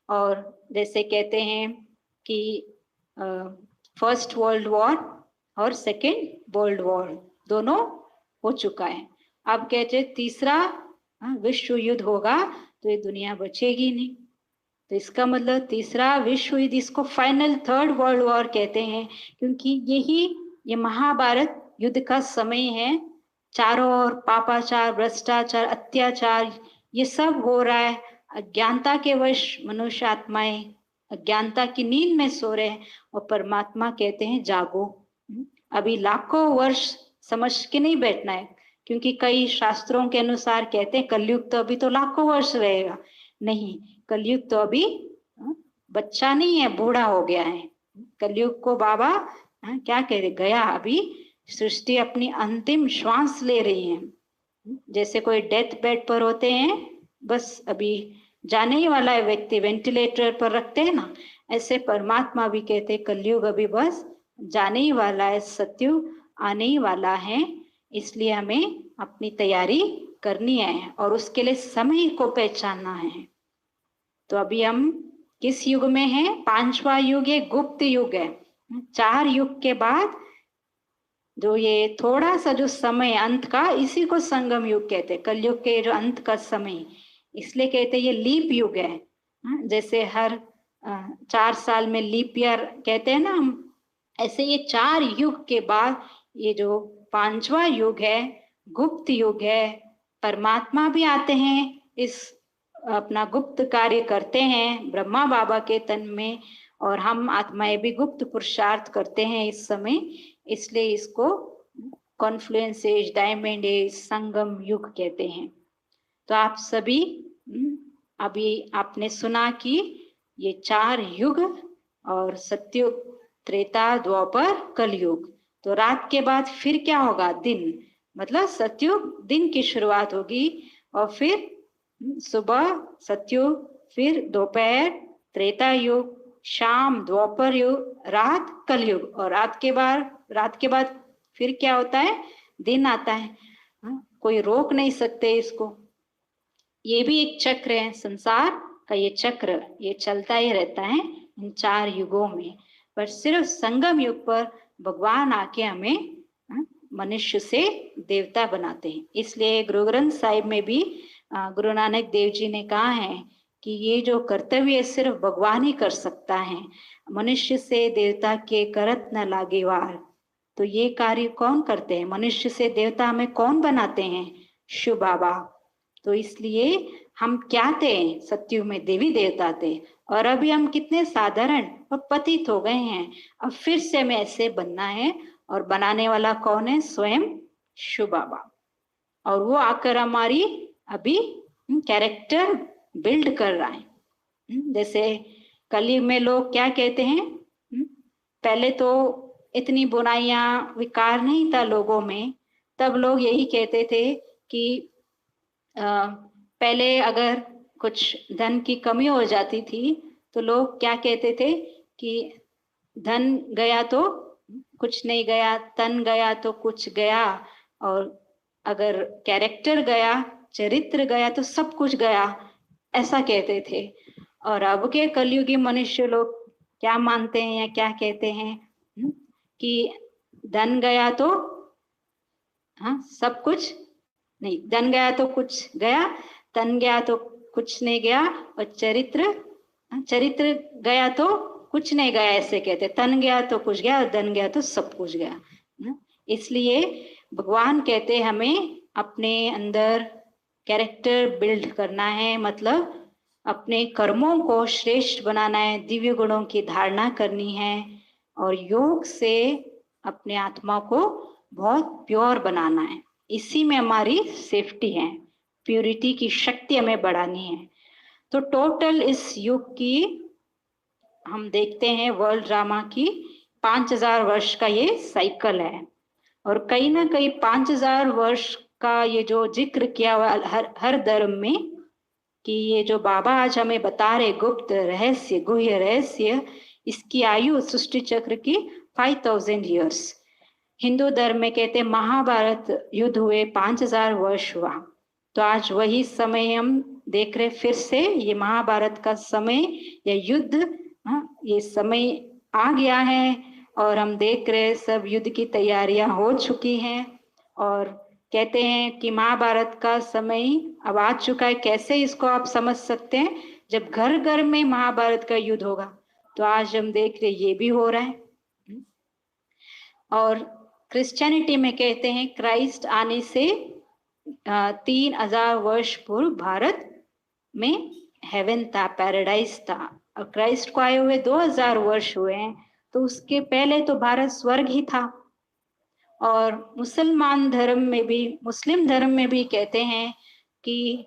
और जैसे कहते हैं कि फर्स्ट वर्ल्ड वॉर और सेकेंड वर्ल्ड वॉर दोनों हो चुका है। अब कहते तीसरा विश्व युद्ध होगा तो ये दुनिया बचेगी नहीं। तो इसका मतलब तीसरा विश्व युद्ध, इसको फाइनल 3rd वर्ल्ड वॉर कहते हैं, क्योंकि ये महाभारत युद्ध का समय है। चारों ओर पापाचार, भ्रष्टाचार, अत्याचार ये सब हो रहा है। अज्ञानता के वश मनुष्य आत्माएं अज्ञानता की नींद में सो रहे हैं, और परमात्मा कहते हैं जागो। अभी लाखों वर्ष समझ के नहीं बैठना है, क्योंकि कई शास्त्रों के अनुसार कहते हैं कलयुग तो अभी तो लाखों वर्ष रहेगा। नहीं, कलयुग तो अभी बच्चा नहीं है, बूढ़ा हो गया है। कलयुग को बाबा क्या कह रहे, गया। अभी सृष्टि अपनी अंतिम श्वास ले रही है। जैसे कोई डेथ बेड पर होते हैं, बस अभी जाने ही वाला है व्यक्ति वेंटिलेटर पर रखते हैं ना, ऐसे परमात्मा भी कहते हैं कलयुग अभी बस जाने ही वाला है, सत्युग आने ही वाला है, इसलिए हमें अपनी तैयारी करनी है और उसके लिए समय को पहचानना है। तो अभी हम किस युग में हैं? 5वां युग है, गुप्त युग है। 4 युग के बाद जो ये थोड़ा सा जो समय अंत का, इसी को संगम युग कहते हैं। कलयुग के जो अंत का समय, इसलिए कहते हैं ये लीप युग है। जैसे हर 4 साल में लीप ईयर कहते हैं ना हम, ऐसे ये 4 युग के बाद ये जो 5वां युग है, गुप्त युग है। परमात्मा भी आते हैं, इस अपना गुप्त कार्य करते हैं ब्रह्मा बाबा के तन में, और हम आत्माएं भी गुप्त पुरुषार्थ करते हैं इस समय, इसलिए इसको कॉन्फ्लुएंस एज, डायमंड एज, संगम युग कहते हैं। तो आप सभी अभी आपने सुना कि ये 4 युग और सत्युग, त्रेता, द्वापर, कलयुग। तो रात के बाद फिर क्या होगा? दिन, मतलब सत्युग दिन की शुरुआत होगी, और फिर सुबह सत्युग, फिर दोपहर त्रेता युग, शाम द्वापर युग, रात कलयुग, और रात के बाद फिर क्या होता है? दिन आता है। कोई रोक नहीं सकते इसको। ये भी एक चक्र है, संसार का ये चक्र, ये चलता ही रहता है इन 4 युगों में। पर सिर्फ संगम युग पर भगवान आके हमें मनुष्य से देवता बनाते हैं। इसलिए गुरु ग्रंथ साहिब में भी गुरु नानक देव जी ने कहा है कि ये जो कर्तव्य सिर्फ भगवान ही कर सकता है, मनुष्य से देवता के करत न लागे वार। तो ये कार्य कौन करते हैं? मनुष्य से देवता हमें कौन बनाते हैं? शिव बाबा। तो इसलिए हम क्या थे? सत्युग में देवी देवता थे, और अभी हम कितने साधारण और पतित हो गए हैं। अब फिर से हमें ऐसे बनना है, और बनाने वाला कौन है? स्वयं शिव बाबा। और वो आकर हमारी अभी कैरेक्टर बिल्ड कर रहा है। जैसे कलयुग में लोग क्या कहते हैं? पहले तो इतनी बुराइयां, विकार नहीं था लोगों में, तब लोग यही कहते थे कि पहले अगर कुछ धन की कमी हो जाती थी तो लोग क्या कहते थे कि धन गया तो कुछ नहीं गया, तन गया तो कुछ गया, और अगर कैरेक्टर गया, चरित्र गया तो सब कुछ गया, ऐसा कहते थे। और अब के कलयुगी मनुष्य लोग क्या मानते हैं या क्या कहते हैं कि धन गया तो सब कुछ नहीं, धन गया तो कुछ गया, तन गया तो कुछ नहीं गया, और चरित्र गया तो कुछ नहीं गया, ऐसे कहते। तन गया तो कुछ गया, और धन गया तो सब कुछ गया। इसलिए भगवान कहते हमें अपने अंदर कैरेक्टर बिल्ड करना है, मतलब अपने कर्मों को श्रेष्ठ बनाना है, दिव्य गुणों की धारणा करनी है, और योग से अपने आत्मा को बहुत प्योर बनाना है। इसी में हमारी सेफ्टी है, प्यूरिटी की शक्ति हमें बढ़ानी है। तो टोटल इस युग की हम देखते हैं वर्ल्ड ड्रामा की 5000 वर्ष का ये साइकिल है, और कहीं ना कहीं 5000 वर्ष का ये जो जिक्र किया हुआ हर धर्म में, कि ये जो बाबा आज हमें बता रहे गुप्त रहस्य, गुह्य रहस्य, इसकी आयु सृष्टि चक्र की 5000 ईयर्स। हिंदू धर्म में कहते हैं महाभारत युद्ध हुए 5000 वर्ष हुआ। तो आज वही समय हम देख रहे, फिर से ये महाभारत का समय या युद्ध, ये समय आ गया है, और हम देख रहे सब युद्ध की तैयारियां हो चुकी हैं। और कहते हैं कि महाभारत का समय अब आ चुका है। कैसे इसको आप समझ सकते हैं? जब घर घर में महाभारत का युद्ध होगा। तो आज हम देख रहे ये भी हो रहा है। और क्रिश्चियनिटी में कहते हैं क्राइस्ट आने से 3000 वर्ष पूर्व भारत में हेवन था, पैराडाइज था, और क्राइस्ट को आए हुए 2000 वर्ष हुए हैं। तो उसके पहले तो भारत स्वर्ग ही था। और मुसलमान धर्म में भी, मुस्लिम धर्म में भी कहते हैं कि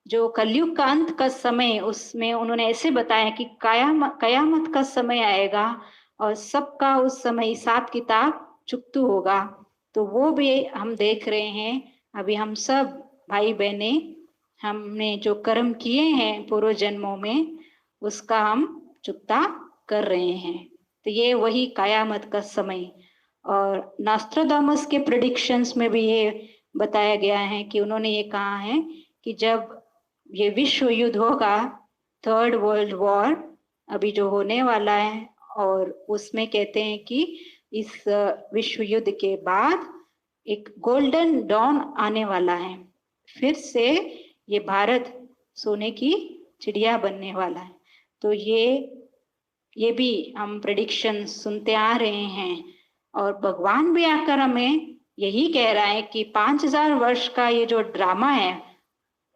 जो कलयुग का अंत का समय, उसमें उन्होंने ऐसे बताया कि कयामत का समय आएगा, और सबका उस समय हिसाब किताब चुकतू होगा। तो वो भी हम देख रहे हैं। अभी हम सब भाई बहने हमने जो कर्म किए हैं पूर्व जन्मों में उसका हम चुकता कर रहे हैं। तो ये वही कयामत का समय। और नास्ट्राडामस के प्रेडिक्शंस में भी ये बताया गया है कि उन्होंने ये कहा है कि जब ये विश्व युद्ध होगा, थर्ड वर्ल्ड वॉर अभी जो होने वाला है, और उसमें कहते हैं कि इस विश्व युद्ध के बाद एक गोल्डन डॉन आने वाला है, फिर से ये भारत सोने की चिड़िया बनने वाला है। तो ये भी हम प्रेडिक्शन सुनते आ रहे हैं। और भगवान भी आकर हमें यही कह रहा है कि 5000 वर्ष का ये जो ड्रामा है,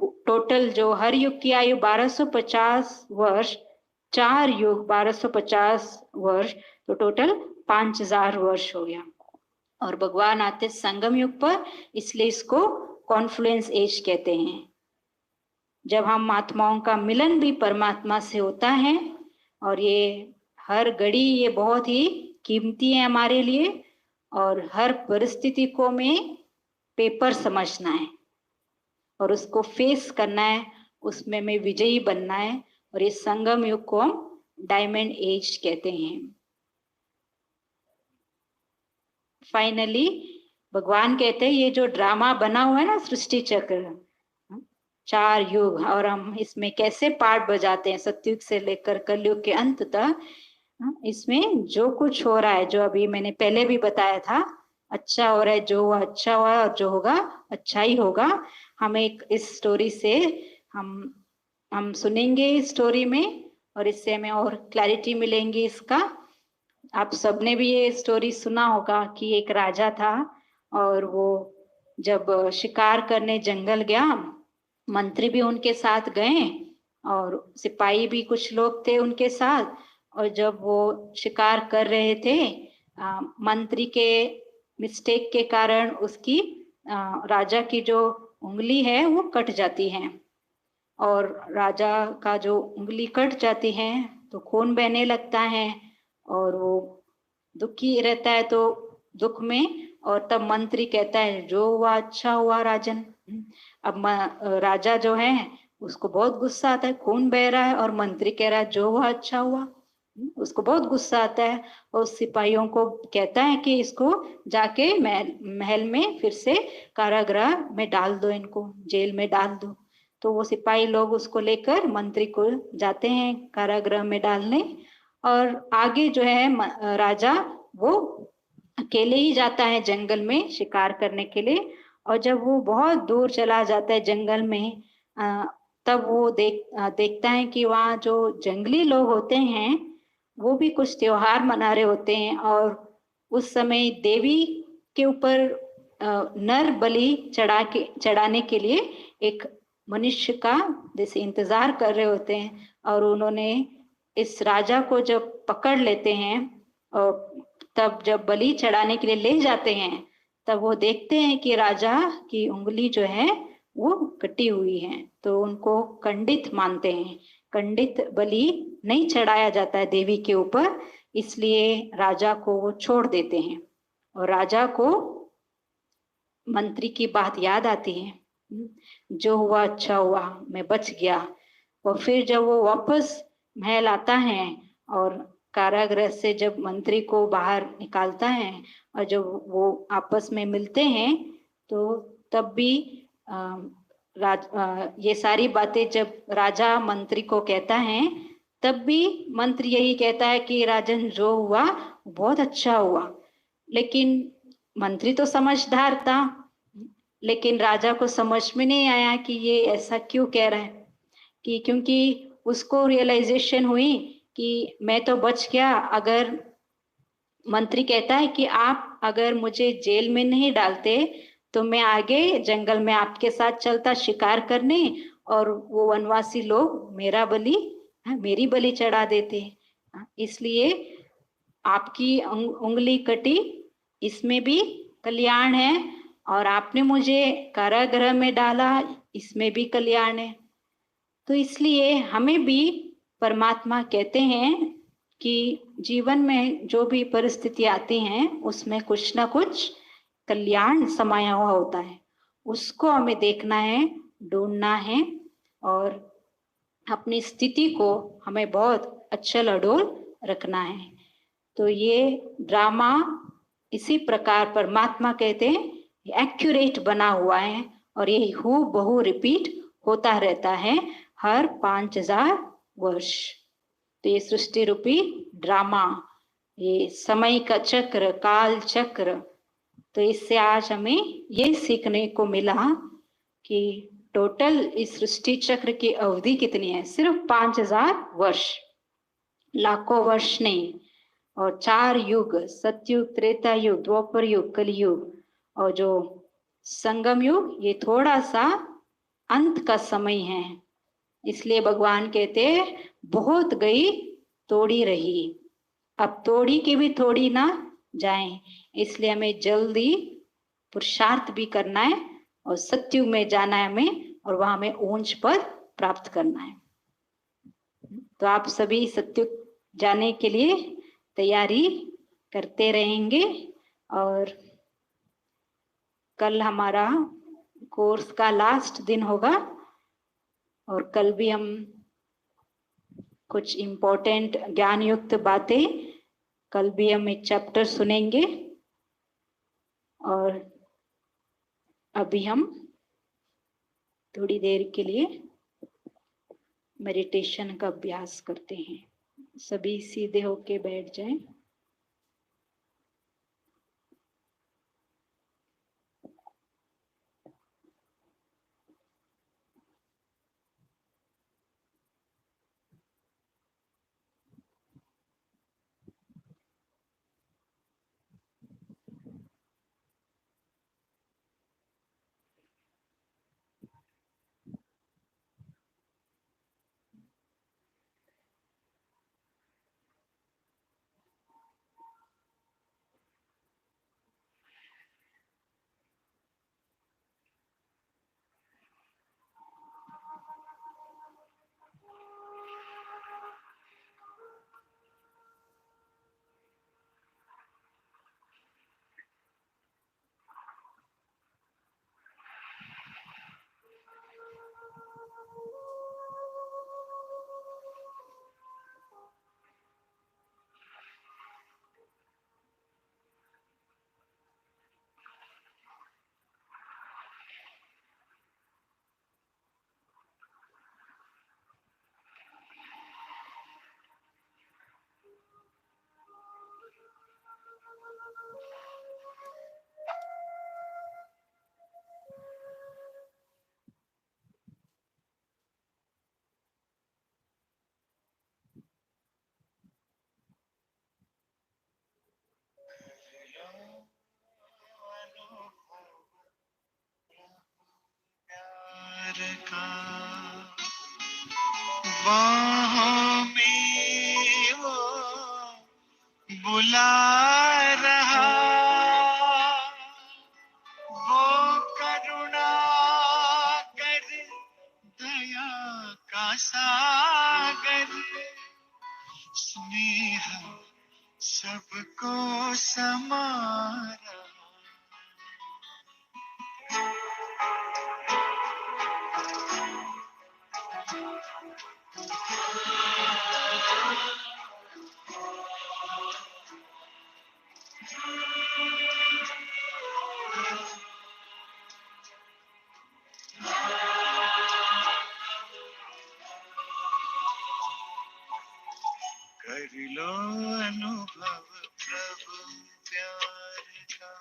टोटल जो हर युग की आयु 1250 वर्ष, 4 युग 1250 वर्ष, तो टोटल 5000 वर्ष हो गया। और भगवान आते संगम युग पर, इसलिए इसको कॉन्फ्लुएंस एज कहते हैं, जब हम आत्माओं का मिलन भी परमात्मा से होता है। और ये हर घड़ी ये बहुत ही कीमती है हमारे लिए, और हर परिस्थिति को में पेपर समझना है और उसको फेस करना है, उसमें में विजयी बनना है। और इस संगम युग को हम डायमंड एज कहते हैं। फाइनली भगवान कहते हैं ये जो ड्रामा बना हुआ है ना, सृष्टि चक्र, 4 युग, और हम इसमें कैसे पार्ट बजाते हैं सतयुग से लेकर कलयुग के अंत तक, इसमें जो कुछ हो रहा है, जो अभी मैंने पहले भी बताया था, अच्छा हो रहा है, जो हुआ अच्छा हुआ, और जो होगा अच्छा ही होगा। हम एक इस स्टोरी से हम सुनेंगे इस स्टोरी में, और इससे हमें और क्लैरिटी मिलेंगी इसका। आप सबने भी ये स्टोरी सुना होगा कि एक राजा था, और वो जब शिकार करने जंगल गया, मंत्री भी उनके साथ गए और सिपाही भी कुछ लोग थे उनके साथ। और जब वो शिकार कर रहे थे, मंत्री के मिस्टेक के कारण उसकी राजा की जो उंगली है वो कट जाती है, और राजा का जो उंगली कट जाती है तो खून बहने लगता है, और वो दुखी रहता है तो दुख में। और तब मंत्री कहता है जो हुआ अच्छा हुआ राजन। अब राजा जो है उसको बहुत गुस्सा आता है, खून बह रहा है और मंत्री कह रहा है जो हुआ अच्छा हुआ। उसको बहुत गुस्सा आता है और सिपाहियों को कहता है कि इसको जाके महल में फिर से कारागृह में डाल दो, इनको जेल में डाल दो। तो वो सिपाही लोग उसको लेकर मंत्री को जाते हैं कारागृह में डालने। और आगे जो है राजा वो अकेले ही जाता है जंगल में शिकार करने के लिए। और जब वो बहुत दूर चला जाता है जंगल में, तब वो देखता है कि वहाँ जो जंगली लोग होते हैं वो भी कुछ त्योहार मना रहे होते हैं, और उस समय देवी के ऊपर नर बलि चढ़ाने के लिए एक मनुष्य का जैसे इंतजार कर रहे होते हैं। और उन्होंने इस राजा को जब पकड़ लेते हैं और तब जब बलि चढ़ाने के लिए ले जाते हैं, तब वो देखते हैं कि राजा की उंगली जो है वो कटी हुई है, तो उनको खंडित मानते हैं। खंडित बलि नहीं चढ़ाया जाता है देवी के ऊपर, इसलिए राजा को वो छोड़ देते हैं। और राजा को मंत्री की बात याद आती है, जो हुआ अच्छा हुआ, मैं बच गया। और फिर जब वो वापस महल आता है और कारागृह से जब मंत्री को बाहर निकालता है और जब वो आपस में मिलते हैं, तो तब भी ये सारी बातें जब राजा मंत्री को कहता है, तब भी मंत्री यही कहता है कि राजन जो हुआ बहुत अच्छा हुआ। लेकिन मंत्री तो समझदार था, लेकिन राजा को समझ में नहीं आया कि ये ऐसा क्यों कह रहा है, कि क्योंकि उसको रियलाइजेशन हुई कि मैं तो बच गया। अगर मंत्री कहता है कि आप अगर मुझे जेल में नहीं डालते तो मैं आगे जंगल में आपके साथ चलता शिकार करने, और वो वनवासी लोग मेरी बलि चढ़ा देते। इसलिए आपकी उंगली कटी, इसमें भी कल्याण है, और आपने मुझे कारागृह में डाला, इसमें भी कल्याण है। तो इसलिए हमें भी परमात्मा कहते हैं कि जीवन में जो भी परिस्थिति आती हैं उसमें कुछ ना कुछ कल्याण समाया हुआ होता है, उसको हमें देखना है ढूंढना है और अपनी स्थिति को हमें बहुत अचल अडोल रखना है। तो ये ड्रामा इसी प्रकार परमात्मा कहते हैं एक्यूरेट बना हुआ है और ये हू बहु रिपीट होता रहता है हर 5000 वर्ष। तो ये सृष्टि रूपी ड्रामा, ये समय का चक्र, काल चक्र, तो इससे आज हमें ये सीखने को मिला कि टोटल इस सृष्टि चक्र की अवधि कितनी है, सिर्फ 5000 वर्ष, लाखों वर्ष नहीं। और 4 युग, सतयुग, त्रेता युग, द्वापर युग, कलयुग, और जो संगम युग ये थोड़ा सा अंत का समय है। इसलिए भगवान कहते हैं बहुत गई तोड़ी रही, अब तोड़ी की भी थोड़ी ना जाए। इसलिए हमें जल्दी पुरुषार्थ भी करना है और सत्युग में जाना है हमें, और वहां हमें ऊंच पद प्राप्त करना है। तो आप सभी सत्युग जाने के लिए तैयारी करते रहेंगे। और कल हमारा कोर्स का लास्ट दिन होगा और कल भी हम कुछ इम्पोर्टेंट ज्ञान युक्त बातें, कल भी हम एक चैप्टर सुनेंगे। और अभी हम थोड़ी देर के लिए मेडिटेशन का अभ्यास करते हैं। सभी सीधे होके बैठ जाएं। बाहों में वो बुला रहा, वो करुणा कर दया का सागर, स्नेह सबको समारा। कर लो अनुभव प्रभु प्यार का,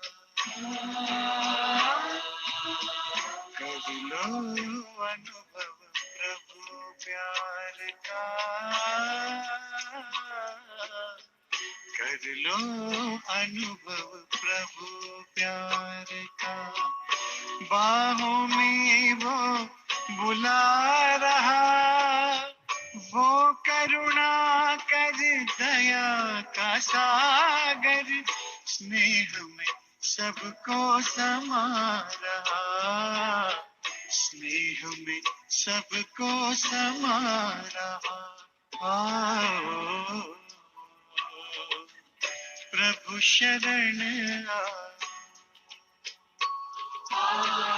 कर लो अनुभव प्रभु प्यार का, कर लो अनुभव प्रभु प्यार का। बाहों में वो बुला रहा, वो करुणा कर दया का सागर, स्नेह में सबको समा रहा, स्नेह में सबको समा रहा। आओ प्रभु शरण आओ,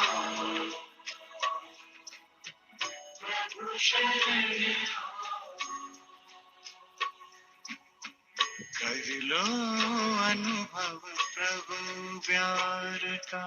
कर लो अनुभव प्रभु प्यार का।